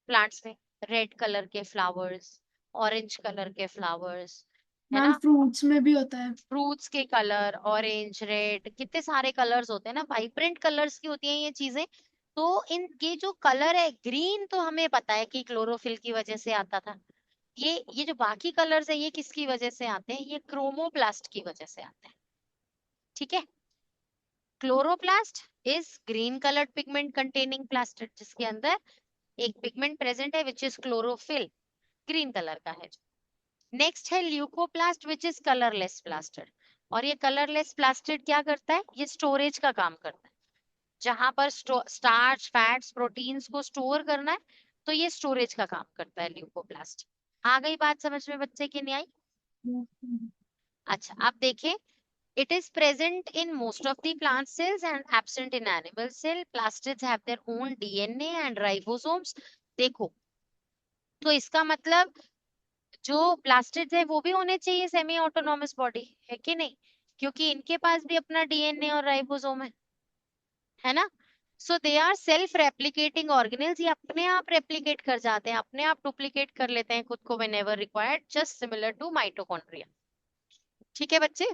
प्लांट्स में? रेड कलर के फ्लावर्स, ऑरेंज कलर के फ्लावर्स, है मैम ना? फ्रूट्स में भी होता है। फ्रूट्स के कलर, ऑरेंज, रेड, कितने सारे कलर्स होते हैं ना, वाइब्रेंट कलर्स की होती हैं ये चीजें। तो इन ये जो कलर है ग्रीन, तो हमें पता है कि क्लोरोफिल की वजह से आता था। ये जो बाकी कलर्स है, ये किसकी वजह से आते हैं? ये क्रोमोप्लास्ट की वजह से आते हैं। ठीक है। Chloroplast is green coloured pigment containing plastid, जिसके अंदर एक पिगमेंट प्रेजेंट है which is chlorophyll, green colour का है। नेक्स्ट है leucoplast which is colourless plastid. और ये कलरलेस प्लास्टिड क्या करता है? ये स्टोरेज का काम करता है। जहां पर स्टार्च, फैट्स, प्रोटीन्स को स्टोर करना है, तो ये स्टोरेज का काम करता है ल्यूकोप्लास्ट। आ गई बात समझ में बच्चे की नहीं आई? अच्छा, अब देखें, it is present in most of the plant cells and absent in animal cell. Plastids have their own DNA and ribosomes. देखो, तो इसका मतलब जो प्लास्टिड्स है वो भी होने चाहिए सेमी ऑटोनॉमस बॉडी, है कि नहीं? क्योंकि इनके पास भी अपना डीएनए और राइबोसोम है ना? So they are self replicating organelles. ये अपने आप रेप्लिकेट कर जाते हैं, अपने आप डुप्लीकेट कर लेते हैं खुद को whenever required, just similar to mitochondria. ठीक है बच्चे?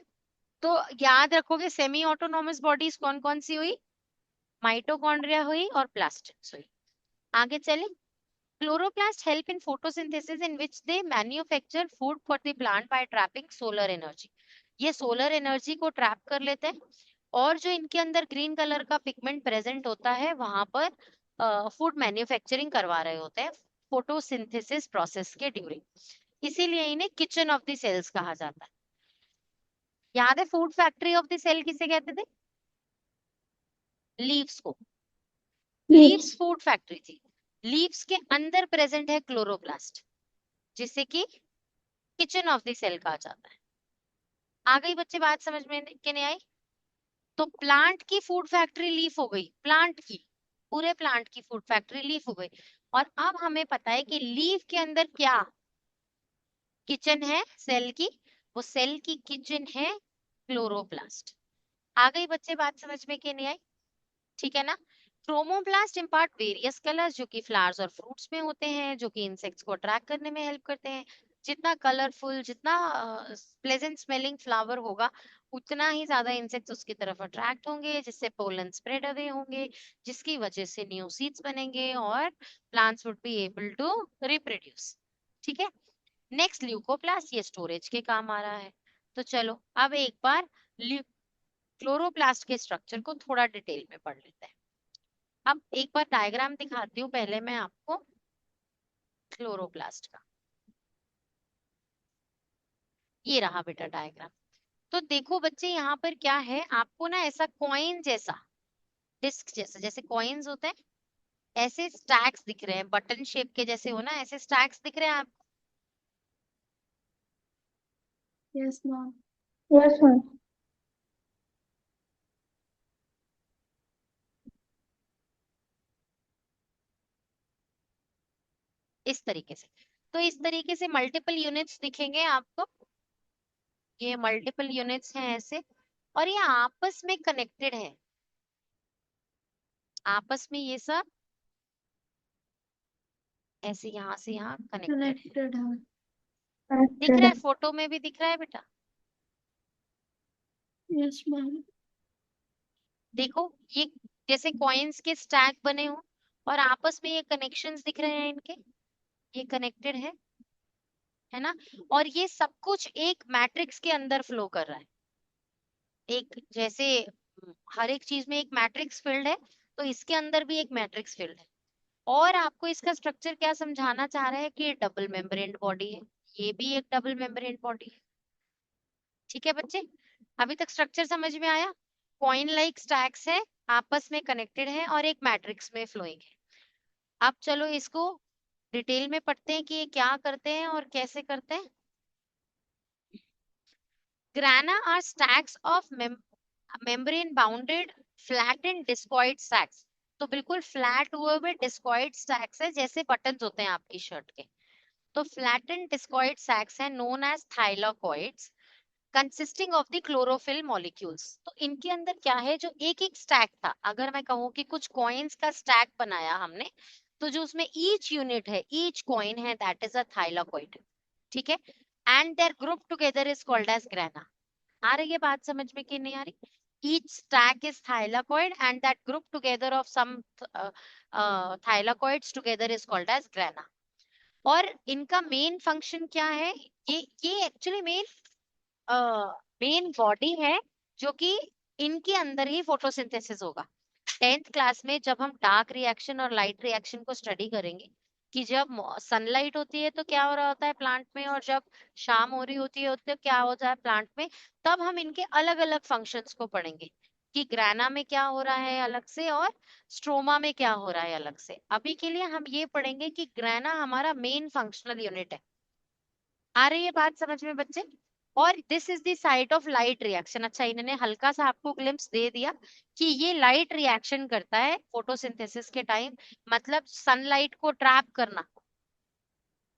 तो याद रखोगे सेमी ऑटोनॉमस बॉडीज कौन कौन सी हुई? माइटोकॉन्ड्रिया हुई और प्लास्टिड्स हुई। आगे चले। Chloroplast help in photosynthesis in which they manufacture food for the plant by trapping solar energy. ये सोलर एनर्जी को ट्रैप कर लेते हैं, और जो इनके अंदर ग्रीन कलर का पिगमेंट प्रेजेंट होता है, वहां पर फूड मैन्युफैक्चरिंग करवा रहे होते हैं फोटोसिंथेसिस प्रोसेस के ड्यूरिंग। इसीलिए इन्हें किचन ऑफ द सेल्स कहा जाता है। याद है food factory of the cell किसे कहते थे? लीव्स को। लीव्स फूड फैक्ट्री थी। लीव्स के अंदर प्रेजेंट है क्लोरोप्लास्ट, जिसे कि किचन ऑफ द सेल कहा जाता है। आ गई बच्चे बात समझ में कि नहीं आई? तो प्लांट की फूड फैक्ट्री लीफ हो गई, प्लांट की, पूरे प्लांट की फूड फैक्ट्री लीफ हो गई। और अब हमें पता है कि लीफ के अंदर क्या किचन है सेल की? वो सेल की किचन है क्लोरोप्लास्ट। आ गई बच्चे बात समझ में कि नहीं आई? ठीक है ना? क्रोमोप्लास्ट इम्पार्ट वेरियस कलर्स, जो कि फ्लावर्स और फ्रूट्स में होते हैं, जो कि इंसेक्ट्स को अट्रैक्ट करने में हेल्प करते हैं। जितना कलरफुल, जितना प्लेजेंट स्मेलिंग फ्लावर होगा, उतना ही ज्यादा इंसेक्ट्स उसकी तरफ अट्रैक्ट होंगे, जिससे पोलन स्प्रेड अवे होंगे, जिसकी वजह से न्यू सीड्स बनेंगे और plants would be able to reproduce. ठीक है। नेक्स्ट ल्यूकोप्लास्ट, ये स्टोरेज के काम आ रहा है। तो चलो अब एक बार क्लोरोप्लास्ट के स्ट्रक्चर को थोड़ा डिटेल में पढ़ लेते हैं। अब एक बार डायग्राम दिखाती हूँ पहले मैं आपको क्लोरोप्लास्ट का। ये रहा बेटा डायग्राम। तो देखो बच्चे, यहाँ पर क्या है, आपको ना ऐसा कॉइन जैसा, डिस्क जैसा, जैसे कॉइन्स होते हैं, ऐसे स्टैक्स दिख रहे हैं, बटन शेप के जैसे हो ना, ऐसे स्टैक्स दिख रहे हैं आपको? Yes ma'am. Yes ma'am. इस तरीके से। तो इस तरीके से मल्टीपल यूनिट्स दिखेंगे आपको। ये मल्टीपल यूनिट्स हैं ऐसे, और ये आपस में कनेक्टेड है। आपस में ये सब ऐसे यहाँ से यहाँ कनेक्टेड है। कनेक्टेड है। दिख रहा है? फोटो में भी दिख रहा है बेटा? Yes ma'am. देखो, ये जैसे कॉइन्स के स्टैक बने हो, और आपस में ये कनेक्शंस दिख रहे हैं इनके, ये कनेक्टेड है ना? और ये सब कुछ एक मैट्रिक्स के अंदर फ्लो कर रहा है। एक जैसे हर एक चीज में एक मैट्रिक्स फील्ड है, तो इसके अंदर भी एक मैट्रिक्स फील्ड है। और आपको इसका स्ट्रक्चर क्या समझाना चाह रहा है कि ये डबल मेम्ब्रेन बॉडी है, ये भी एक डबल मेम्ब्रेन बॉडी है। ठीक है बच्चे? अभी तक स्ट्रक्चर समझ में आया? कॉइन लाइक स्टैक्स है, आपस में कनेक्टेड है, और एक मैट्रिक्स में फ्लोइंग है। अब चलो इसको डिटेल में पढ़ते हैं कि ये क्या करते हैं और कैसे करते हैं। Grana are stacks of membrane bounded flattened discoid sacs. तो बिल्कुल फ्लैट हुए हुए डिस्कॉइड स्टैक्स है, जैसे बटन्स होते हैं आपकी शर्ट के। तो फ्लैटेंड डिस्कॉइड सैक्स है known as thylakoids consisting of the chlorophyll molecules. तो इनके अंदर क्या है, जो एक एक स्टैक था, अगर मैं कहूँ कि कुछ कॉइन्स का स्टैक बनाया हमने, तो जो उसमें ईच यूनिट है, ईच कॉइन है, दैट इज अ थाइलाकॉइड। ठीक है। And there group together is called as grana. आ रही है बात समझ में कि नहीं आ रही। Each stack is thylakoid and that group together of some thylakoids together is called as grana. और इनका मेन फंक्शन क्या है, ये एक्चुअली मेन बॉडी है, जो कि इनके अंदर ही फोटोसिंथेसिस होगा। 10th क्लास में जब हम डार्क रिएक्शन और लाइट रिएक्शन को स्टडी करेंगे, कि जब सनलाइट होती है तो क्या हो रहा होता है प्लांट में, और जब शाम हो रही होती है तो क्या होता है प्लांट में, तब हम इनके अलग अलग फंक्शंस को पढ़ेंगे कि ग्राना में क्या हो रहा है अलग से, और स्ट्रोमा में क्या हो रहा है अलग से। अभी के लिए हम ये पढ़ेंगे कि ग्राना हमारा मेन फंक्शनल यूनिट है। आ रही है बात समझ में बच्चे। और this is the site of light reaction. अच्छा, इन्होंने हल्का सा आपको ग्लिम्स दे दिया कि ये लाइट रिएक्शन करता है फोटोसिंथेसिस के टाइम, मतलब सनलाइट को ट्रैप करना,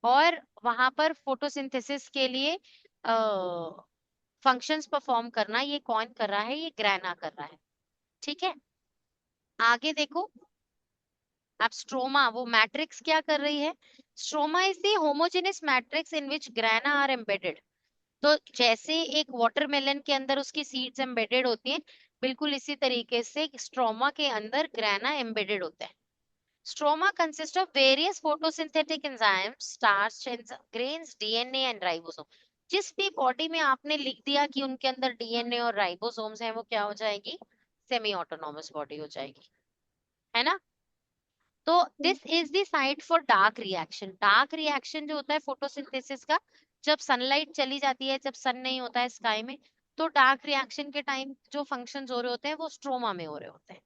और वहां पर फोटोसिंथेसिस के लिए फंक्शंस परफॉर्म करना। ये कौन कर रहा है, ये ग्रैना कर रहा है। ठीक है, आगे देखो। अब स्ट्रोमा, वो मैट्रिक्स क्या कर रही है। Stroma is the homogeneous matrix in which grana are embedded. तो जैसे एक वाटरमेलन के अंदर उसकी सीड्स एम्बेडेड होती हैं, बिल्कुल इसी तरीके से स्ट्रोमा के अंदर ग्राना एम्बेडेड होता है। Stroma consist of various photosynthetic enzymes, starch grains, DNA and ribosome. जिस भी बॉडी में आपने लिख दिया कि उनके अंदर डीएनए और राइबोसोम्स हैं, वो क्या हो जाएगी, सेमी ऑटोनॉमस बॉडी हो जाएगी, है ना। तो this is the site for dark reaction. Dark reaction जो होता है फोटोसिंथेसिस का, जब सनलाइट चली जाती है, जब सन नहीं होता है स्काई में, तो डार्क रिएक्शन के टाइम जो फंक्शंस हो रहे होते हैं वो स्ट्रोमा में हो रहे होते हैं।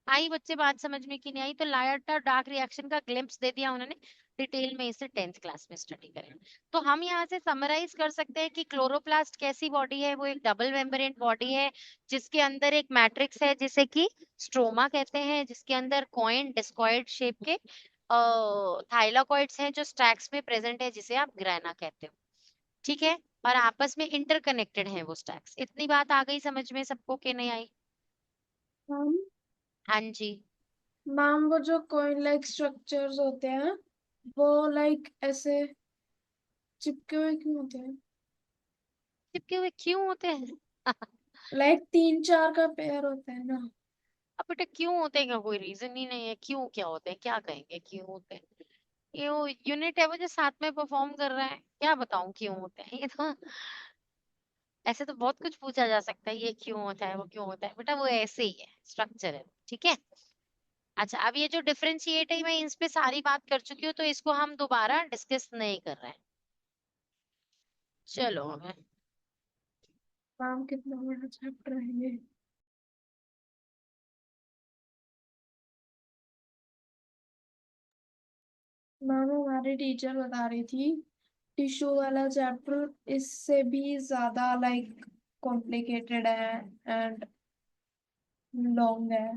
आई बच्चे बात समझ में कि नहीं आई। तो लाइट और डार्क रिएक्शन का ग्लिम्स दे दिया उन्होंने, डिटेल में इसे 10th क्लास में स्टडी करें। तो हम यहाँ से समराइज कर सकते हैं कि क्लोरोप्लास्ट कैसी बॉडी है, वो एक डबल मेम्ब्रेन बॉडी है, जिसके अंदर एक मैट्रिक्स है जिसे कि स्ट्रोमा कहते हैं, जिसके अंदर कॉइन डिस्कॉइड शेप के थाइलाकॉइड्स हैं जो स्टैक्स में प्रेजेंट है, जिसे आप ग्रैना कहते हो। ठीक है, और आपस में इंटरकनेक्टेड हैं वो स्टैक्स। इतनी बात आ गई समझ में सबको कि नहीं आई। मैम हाँ जी। मैम वो जो कोइन लाइक स्ट्रक्चर्स होते हैं वो लाइक ऐसे चिपके हुए क्यों होते हैं? चिपके हुए क्यों होते हैं लाइक 3-4 का पेयर होता है ना। अब बेटा क्यों होते हैं, क्या कोई रीजन ही नहीं है, क्यों क्या होते हैं, क्या कहेंगे क्यों होते हैं। ये वो यूनिट है वो जो साथ में परफॉर्म कर रहा है, क्या बताऊं क्यों होते हैं ये तो। ऐसे तो बहुत कुछ पूछा जा सकता है, ये क्यों होता है वो क्यों होता है, बेटा वो ऐसे ही है, स्ट्रक्चर है। ठीक है। अच्छा, अब ये जो डिफरेंशिएट है, मैं इस पे सारी बात कर चुकी हूँ, तो इसको हम दोबारा डिस्कस नहीं कर रहे हैं। चलो मैम कितना बड़ा चैप्टर है ये। मैम हमारी टीचर बता रही थी टिश्यू वाला चैप्टर इससे भी ज्यादा लाइक कॉम्प्लिकेटेड है एंड लॉन्ग है।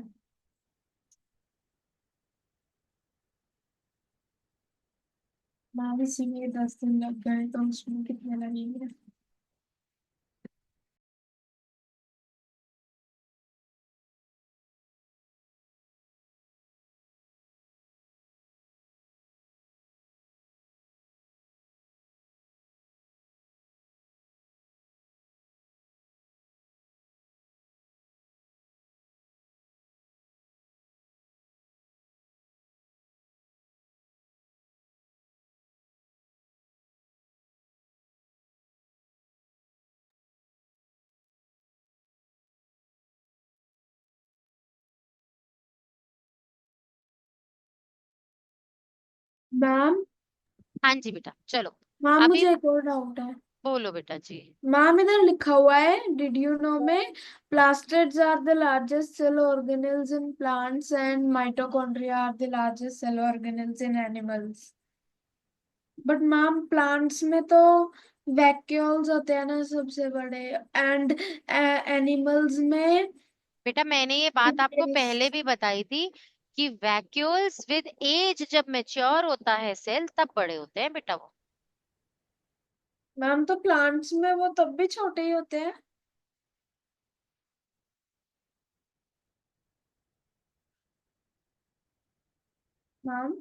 मैम इसीलिए 10 दिन लग गए, तो उसमें कितने लगेंगे? मैम हाँ जी बेटा चलो। मैम अभी मुझे एक और डाउट है। बोलो बेटा जी। मैम इधर लिखा हुआ है, डिड यू नो में plastids are the largest cell organelles in plants and mitochondria are the largest cell organelles in animals. But ma'am plants में तो वैक्यूल्स होते हैं ना सबसे बड़े, एंड एनिमल्स में बेटा मैंने ये बात आपको पहले भी बताई थी कि वैक्यूल्स विद एज जब मेच्योर होता है सेल तब बड़े होते हैं बेटा वो। मैम तो प्लांट्स में वो तब भी छोटे ही होते हैं मैम।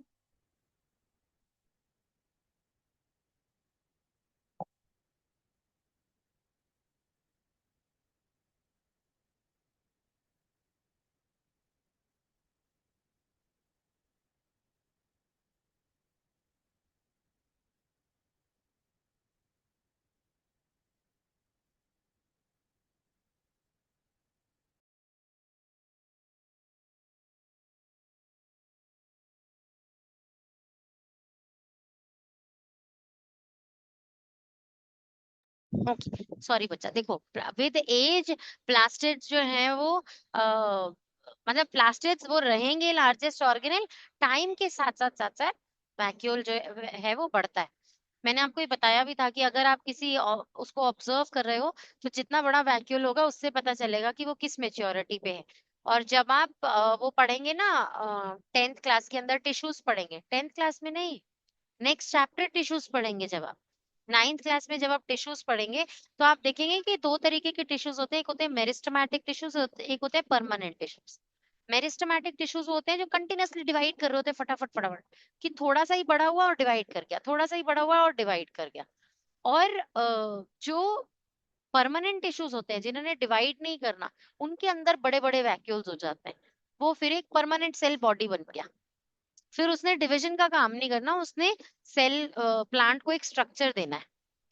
ओके सॉरी बच्चा, देखो विद एज प्लास्टिड्स जो है वो मतलब प्लास्टिड्स वो रहेंगे लार्जेस्ट ऑर्गेनेल, टाइम के साथ साथ वैक्यूल जो है वो बढ़ता है। मैंने आपको ये बताया भी था कि अगर आप किसी उसको ऑब्जर्व कर रहे हो तो जितना बड़ा वैक्यूल होगा उससे पता चलेगा कि वो किस मेच्योरिटी पे है। और जब आप वो पढ़ेंगे ना 10th क्लास के अंदर टिश्यूज पढ़ेंगे, 10th क्लास में नहीं, नेक्स्ट चैप्टर टिश्यूज पढ़ेंगे जब आप 9th क्लास में जब आप टिश्यूज पढ़ेंगे तो आप देखेंगे कि दो तरीके के टिश्यूज होते हैं, एक होते हैं मेरिस्टेमेटिक टिश्यूज, एक होते हैं परमानेंट टिश्यूज। मेरिस्टेमेटिक टिश्यूज होते हैं जो कंटिन्यूअसली डिवाइड कर रहे होते हैं फटाफट फटाफट, कि थोड़ा सा ही बड़ा हुआ और डिवाइड कर गया, थोड़ा सा ही बड़ा हुआ और डिवाइड कर गया। और जो परमानेंट टिश्यूज होते हैं जिन्होंने डिवाइड नहीं करना, उनके अंदर बड़े बड़े वैक्यूल्स हो जाते हैं, वो फिर एक परमानेंट सेल बॉडी बन गया। फिर उसने डिवीजन का काम नहीं करना, उसने सेल प्लांट को एक स्ट्रक्चर देना है।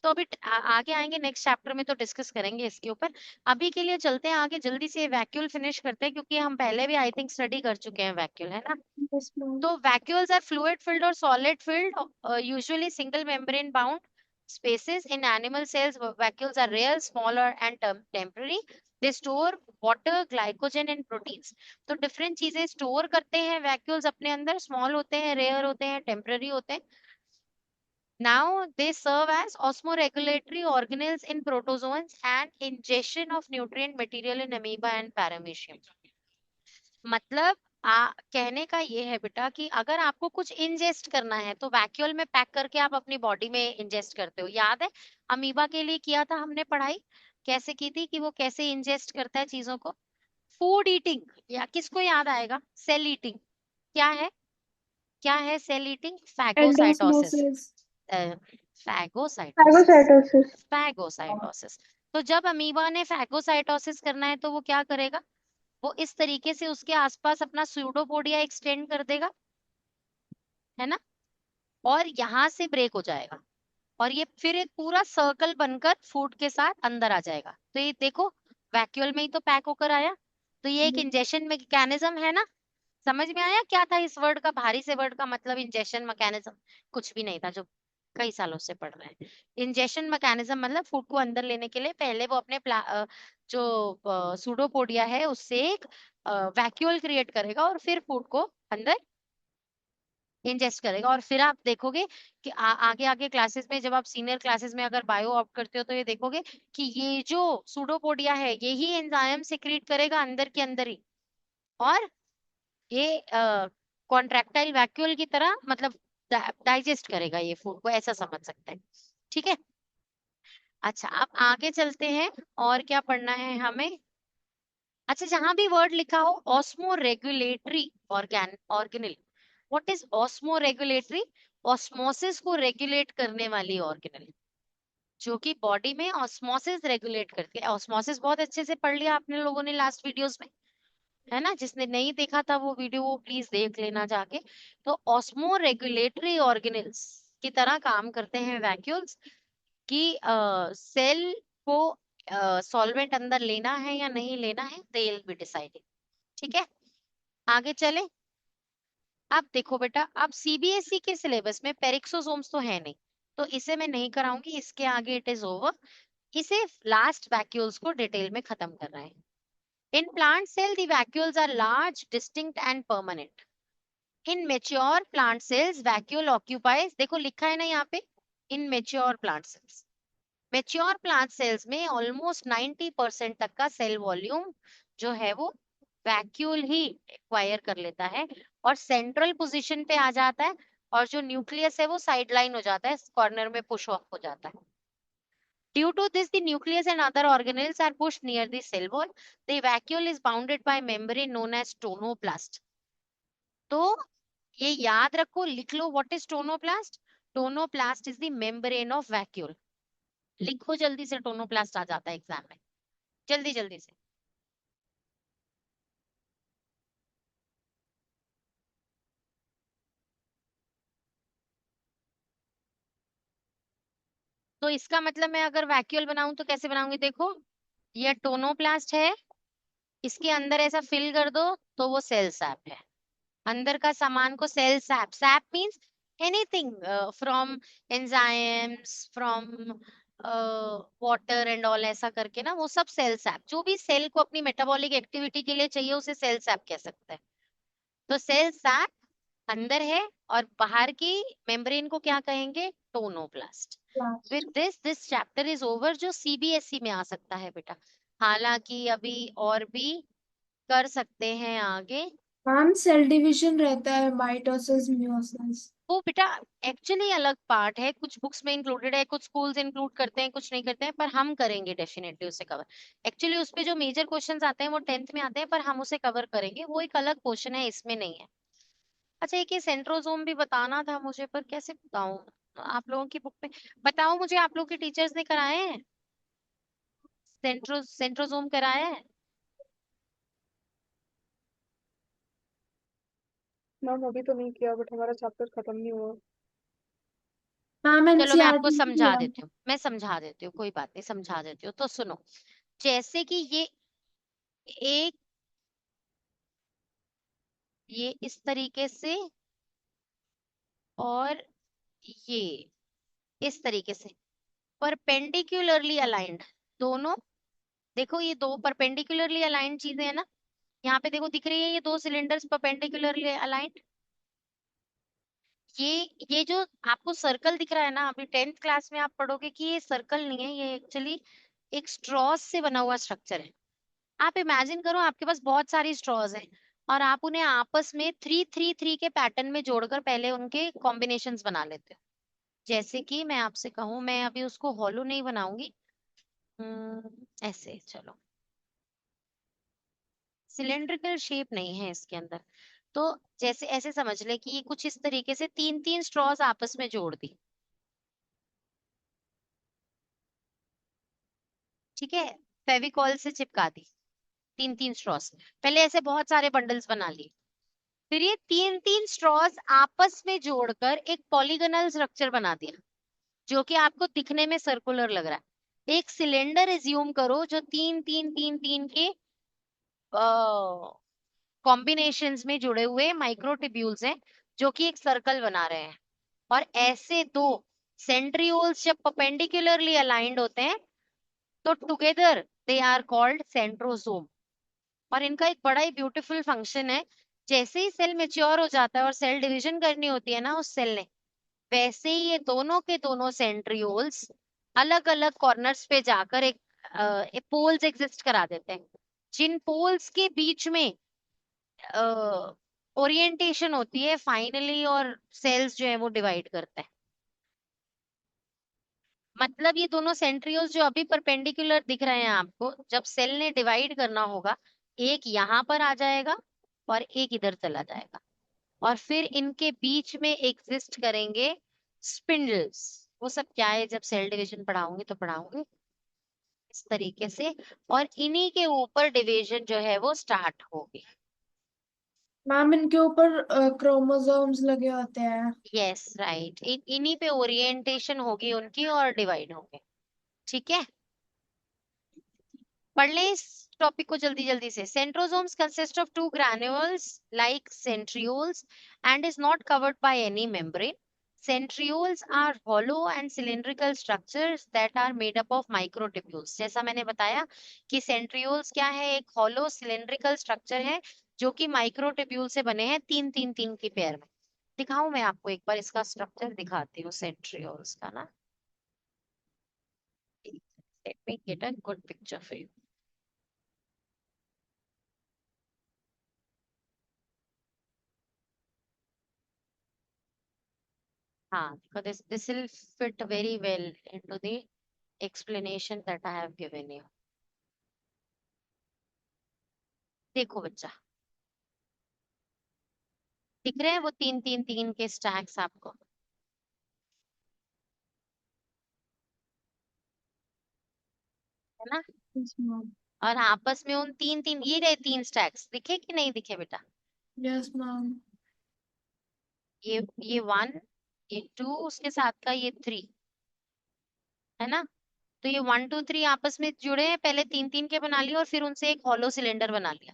तो अभी आगे आएंगे नेक्स्ट चैप्टर में तो डिस्कस करेंगे इसके ऊपर। अभी के लिए चलते हैं आगे, जल्दी से वैक्यूल फिनिश करते हैं क्योंकि हम पहले भी आई थिंक स्टडी कर चुके हैं वैक्यूल, है ना। Yes ma'am. तो vacuoles are fluid filled or solid filled, usually single membrane bound spaces. In animal cells, vacuoles are rare, smaller, and temporary. They store water, glycogen, and proteins. तो different चीजें store करते हैं vacuoles अपने अंदर, small होते हैं, rare होते हैं, temporary होते हैं. Now they serve as osmoregulatory organelles in protozoans and ingestion of nutrient material in amoeba and paramecium. मतलब कहने का ये है बेटा कि अगर आपको कुछ इंजेस्ट करना है तो वैक्यूल में पैक करके आप अपनी बॉडी में इंजेस्ट करते हो। याद है अमीबा के लिए किया था हमने पढ़ाई, कैसे की थी कि वो कैसे इंजेस्ट करता है चीजों को। फूड ईटिंग, या किसको याद आएगा, सेल ईटिंग। क्या है, क्या है cell eating? Phagocytosis. Endosmosis. Phagocytosis. Phagocytosis. Phagocytosis. तो जब अमीबा ने फैगोसाइटोसिस करना है तो वो क्या करेगा, वो इस तरीके से उसके आसपास अपना स्यूडोपोडिया एक्सटेंड कर देगा, है ना, और यहाँ से ब्रेक हो जाएगा और ये फिर एक पूरा सर्कल बनकर फूड के साथ अंदर आ जाएगा। तो ये देखो वैक्यूल में ही तो पैक होकर आया। तो ये एक इंजेक्शन मैकेनिज्म है ना। समझ में आया क्या था इस वर्ड का, भारी से वर्ड का मतलब इंजेक्शन मैकेनिज्म कुछ भी नहीं था जो कई सालों से पढ़ रहे हैं। इंजेक्शन मैकेनिज्म मतलब फूड को अंदर लेने के लिए पहले वो अपने जो सूडोपोडिया है उससे एक वैक्यूल क्रिएट करेगा और फिर फूड को अंदर इंजेस्ट करेगा। और फिर आप देखोगे कि आगे आगे क्लासेस में, जब आप सीनियर क्लासेस में अगर बायो ऑप्ट करते हो तो ये देखोगे कि ये जो सूडोपोडिया है ये ही एंजाइम सिक्रीट करेगा अंदर के अंदर ही, और ये कॉन्ट्रैक्टाइल वैक्यूल की तरह मतलब डाइजेस्ट करेगा ये फूड को, ऐसा समझ सकते हैं। ठीक है, अच्छा अब आगे चलते हैं और क्या पढ़ना है हमें। अच्छा जहां भी वर्ड लिखा हो osmo regulatory organelle, what is osmo regulatory? Osmosis को रेगुलेट करने वाली ऑर्गेनिल, जो कि बॉडी में ऑस्मोसिस रेगुलेट करती है। ऑस्मोसिस बहुत अच्छे से पढ़ लिया आपने लोगों ने लास्ट वीडियोस में, है ना। जिसने नहीं देखा था वो वीडियो वो प्लीज देख लेना जाके। तो ऑस्मो रेगुलेटरी ऑर्गेनिल्स की तरह काम करते हैं वैक्यूल्स, कि सेल को सॉल्वेंट अंदर लेना है या नहीं लेना है, दे विल बी डिसाइडेड। ठीक है, आगे चले। अब देखो बेटा, अब सीबीएसई के सिलेबस में पेरिक्सोसोम्स तो है नहीं, तो इसे मैं नहीं कराऊंगी, इसके आगे इट इज ओवर। इसे लास्ट वैक्यूल्स को डिटेल में खत्म कर रहे हैं। In plant cell the vacuoles are large, distinct and permanent. In mature plant cells vacuole occupies, देखो लिखा है ना यहाँ पे, in mature plant cells. Mature plant cells में ऑलमोस्ट 90% तक का सेल वॉल्यूम जो है वो वैक्यूल ही एक्वायर कर लेता है और सेंट्रल पोजीशन पे आ जाता है, और जो न्यूक्लियस है वो साइडलाइन हो जाता है, कॉर्नर में पुश ऑफ हो जाता है। Due to this, the nucleus and other organelles are pushed near the cell wall. The vacuole is bounded by membrane known as tonoplast. तो ये याद रखो, लिख लो, what is tonoplast? Tonoplast is the membrane of vacuole. लिखो जल्दी से, tonoplast आ जाता है एग्जाम में, जल्दी जल्दी से। तो इसका मतलब मैं अगर वैक्यूल बनाऊं तो कैसे बनाऊंगी? देखो, ये टोनोप्लास्ट है, इसके अंदर ऐसा फिल कर दो तो वो सेल सैप है। अंदर का सामान को cell sap, sap means anything from enzymes, from water and all, ऐसा करके ना वो सब सेल सैप, जो भी सेल को अपनी मेटाबॉलिक एक्टिविटी के लिए चाहिए उसे सेल सैप कह सकते हैं। तो सेल सैप अंदर है, और बाहर की मेम्ब्रेन को क्या कहेंगे? Tonoplast. With this chapter is over, जो सीबीएसई में आ सकता है बेटा। हालांकि अभी और भी कर सकते हैं आगे। मैम सेल डिवीजन रहता है, माइटोसिस, मियोसिस। वो बेटा एक्चुअली अलग पार्ट है, कुछ बुक्स में इंक्लूडेड है, कुछ स्कूल्स इंक्लूड करते हैं, कुछ नहीं करते हैं, पर हम करेंगे डेफिनेटली उसे कवर। एक्चुअली उस पे जो मेजर क्वेश्चंस आते हैं वो 10th में आते हैं, पर हम उसे कवर करेंगे, वो एक अलग क्वेश्चन है, इसमें नहीं है। अच्छा, एक ये सेंट्रोजोम भी बताना था मुझे, पर कैसे बताऊं? आप लोगों की बुक में बताओ मुझे, आप लोग के टीचर्स ने कराए हैं सेंट्रोजोम कराया है? मैम अभी तो नहीं किया, बट हमारा चैप्टर खत्म नहीं हुआ। मैम चलो मैं आपको एनसीईआरटी में समझा दिया। देती हूँ, मैं समझा देती हूँ, कोई बात नहीं, समझा देती हूँ। तो सुनो, जैसे कि एक ये इस तरीके से, और ये इस तरीके से परपेंडिकुलरली अलाइंड, दोनों, देखो ये दो परपेंडिकुलरली अलाइंड चीजें है ना, यहाँ पे देखो दिख रही है ये दो सिलेंडर्स परपेंडिकुलरली अलाइंड। ये जो आपको सर्कल दिख रहा है ना, अभी 10th क्लास में आप पढ़ोगे कि ये सर्कल नहीं है, ये एक्चुअली एक स्ट्रॉस से बना हुआ स्ट्रक्चर है। आप इमेजिन करो आपके पास बहुत सारी स्ट्रॉज हैं, और आप उन्हें आपस में 3-3-3 के पैटर्न में जोड़कर पहले उनके कॉम्बिनेशंस बना लेते हो। जैसे कि मैं आपसे कहूं, मैं अभी उसको हॉलो नहीं बनाऊंगी, ऐसे चलो, सिलेंड्रिकल शेप नहीं है इसके अंदर, तो जैसे ऐसे समझ ले कि ये कुछ इस तरीके से 3-3 स्ट्रॉज आपस में जोड़ दी, ठीक है, फेविकॉल से चिपका दी 3-3 स्ट्रॉज। पहले ऐसे बहुत सारे बंडल्स बना लिए, फिर ये 3-3 स्ट्रॉज आपस में जोड़कर एक पॉलीगोनल स्ट्रक्चर बना दिया, जो कि आपको दिखने में सर्कुलर लग रहा है। एक सिलेंडर एज्यूम करो जो 3-3-3-3 के कॉम्बिनेशंस में जुड़े हुए माइक्रोट्यूब्यूल्स हैं, जो कि एक सर्कल बना रहे हैं। और ऐसे दो सेंट्रियोल्स जब परपेंडिकुलरली अलाइंड होते हैं तो together they are called centrosome. और इनका एक बड़ा ही ब्यूटीफुल फंक्शन है, जैसे ही सेल मेच्योर हो जाता है और सेल डिवीजन करनी होती है ना उस सेल ने, वैसे ही ये दोनों के दोनों सेंट्रियोल्स अलग अलग कॉर्नर्स पे जाकर एक पोल्स एग्जिस्ट करा देते हैं, जिन पोल्स के बीच में ओरिएंटेशन होती है फाइनली, और सेल्स जो है वो डिवाइड करते हैं। मतलब ये दोनों सेंट्रियोल्स जो अभी परपेंडिकुलर दिख रहे हैं आपको, जब सेल ने डिवाइड करना होगा, एक यहाँ पर आ जाएगा और एक इधर चला जाएगा, और फिर इनके बीच में एग्जिस्ट करेंगे स्पिंडल्स। वो सब क्या है, जब सेल डिवीजन पढ़ाऊंगी तो पढ़ाऊंगी इस तरीके से, और इन्हीं के ऊपर डिवीजन जो है वो स्टार्ट होगी। मैम इनके ऊपर क्रोमोसोम्स लगे होते हैं। यस राइट, इन्हीं पे ओरिएंटेशन होगी उनकी और डिवाइड होंगे, ठीक है। पढ़ लें इस टॉपिक को जल्दी जल्दी से। Centrosomes consist of two granules like centrioles and is not covered by any membrane. Centrioles are hollow and cylindrical structures that are made up of microtubules. जैसा मैंने बताया कि centrioles क्या है, एक hollow cylindrical structure है जो कि माइक्रोट्यूब्यूल से बने हैं, तीन तीन तीन की पेयर में। दिखाऊं मैं आपको एक बार इसका स्ट्रक्चर दिखाती हूँ centrioles का ना। Let me get a good picture for you. हाँ, because this will fit very well into the explanation that I have given you. देखो बच्चा, दिख रहे हैं वो तीन तीन तीन के स्टैक्स आपको? है ना? Yes, ma'am. और आपस में उन तीन तीन, ये रहे तीन स्टैक्स, दिखे कि नहीं दिखे बेटा? Yes, ma'am. ये 1, ये 2, उसके साथ का ये 3, है ना? तो ये 1 2 3 आपस में जुड़े हैं, पहले तीन तीन के बना लिया और फिर उनसे एक हॉलो सिलेंडर बना लिया।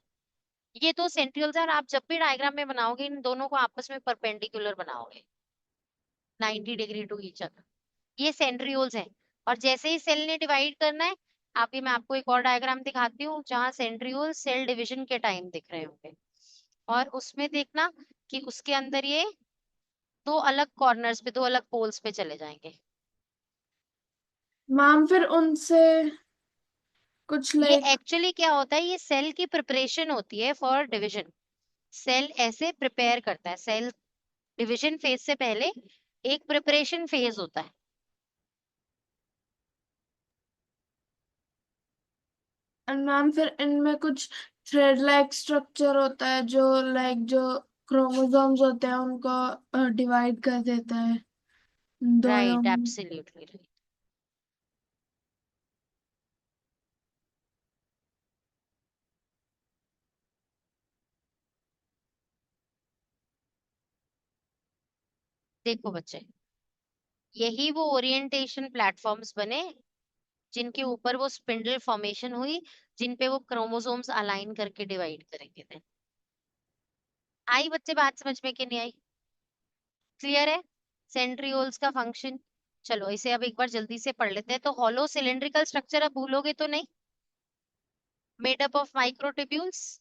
ये तो सेंट्रियोल्स है, और आप जब भी डायग्राम में बनाओगे इन दोनों को आपस में परपेंडिकुलर बनाओगे 90 डिग्री टू ईच अदर। ये सेंट्रियोल्स हैं। और जैसे ही सेल ने डिवाइड करना है, अभी मैं आपको एक और डायग्राम दिखाती हूँ जहां सेंट्रियोल सेल डिवीजन के टाइम दिख रहे होंगे, और उसमें देखना कि उसके अंदर ये दो अलग कॉर्नर्स पे, दो अलग पोल्स पे चले जाएंगे। मैम फिर उनसे कुछ ये लाइक एक्चुअली क्या होता है, ये सेल की प्रिपरेशन होती है फॉर डिवीजन। सेल ऐसे प्रिपेयर करता है, सेल डिवीजन फेज से पहले एक प्रिपरेशन फेज होता है। मैम फिर इनमें कुछ थ्रेड लाइक स्ट्रक्चर होता है जो लाइक जो क्रोमोसोम्स होते हैं उनको डिवाइड कर देता है दोनों राइट, में। Absolutely right. देखो बच्चे, यही वो ओरिएंटेशन प्लेटफॉर्म्स बने जिनके ऊपर वो स्पिंडल फॉर्मेशन हुई, जिन पे वो क्रोमोसोम्स अलाइन करके डिवाइड करेंगे थे। आई बच्चे बात समझ में कि नहीं आई? क्लियर है सेंट्रियोल्स का फंक्शन? चलो इसे अब एक बार जल्दी से पढ़ लेते हैं। तो हॉलो सिलेंड्रिकल स्ट्रक्चर अब भूलोगे तो नहीं, made up of microtubules.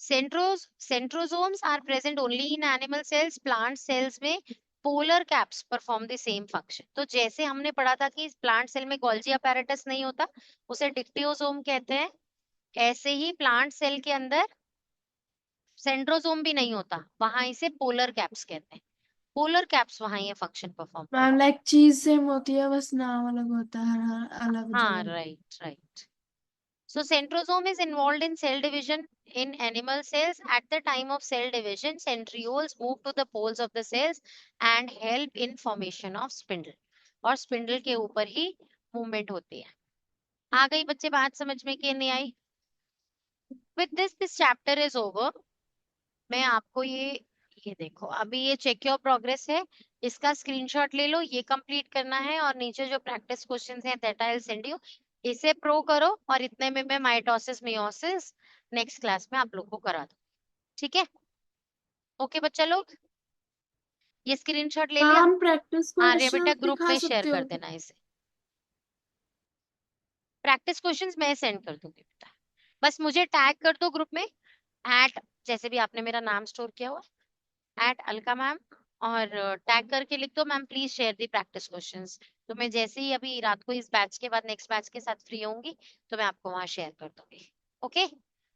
Centrosomes are present only in animal cells. Plant cells में polar caps perform the same function. तो जैसे हमने पढ़ा था कि प्लांट सेल में गोल्जी apparatus नहीं होता, उसे डिक्टियोसोम कहते हैं, ऐसे ही प्लांट सेल के अंदर सेंट्रोसोम भी नहीं होता, वहां इसे पोलर कैप्स कहते हैं। पोलर कैप्स वहां ये फंक्शन परफॉर्म मैम करते हैं। लाइक चीज सेम होती है बस नाम अलग होता है हर अलग हाँ, जगह। Right right. So centrosome is involved in cell division in animal cells. At the time of cell division, centrioles move to the poles of the cells and help in formation of spindle. और spindle के ऊपर ही movement होती है। आ गई बच्चे बात समझ में कि नहीं आई? With this chapter is over. मैं आपको ये देखो, अभी ये चेक योर प्रोग्रेस है, इसका स्क्रीनशॉट ले लो, ये कंप्लीट करना है, और नीचे जो प्रैक्टिस क्वेश्चंस हैं that I will send you, इसे प्रो करो, और इतने में मैं माइटोसिस मियोसिस नेक्स्ट क्लास में आप लोग को करा दूँ। ठीक है? ओके बच्चा लोग, ये स्क्रीनशॉट ले लिया? मैम प्रैक्टिस हाँ रे बेटा, क्वेश्चन ग्रुप दिखा में शेयर सकते कर हो? देना इसे। प्रैक्टिस क्वेश्चंस मैं सेंड कर दूंगी बेटा, बस मुझे टैग कर दो ग्रुप में, एट, जैसे भी आपने मेरा नाम स्टोर किया हुआ, एट अलका मैम, और टैग करके लिख दो, ma'am please share the practice questions. तो मैं जैसे ही अभी रात को इस बैच के बाद नेक्स्ट बैच के साथ फ्री होंगी तो मैं आपको वहां शेयर कर दूंगी। ओके?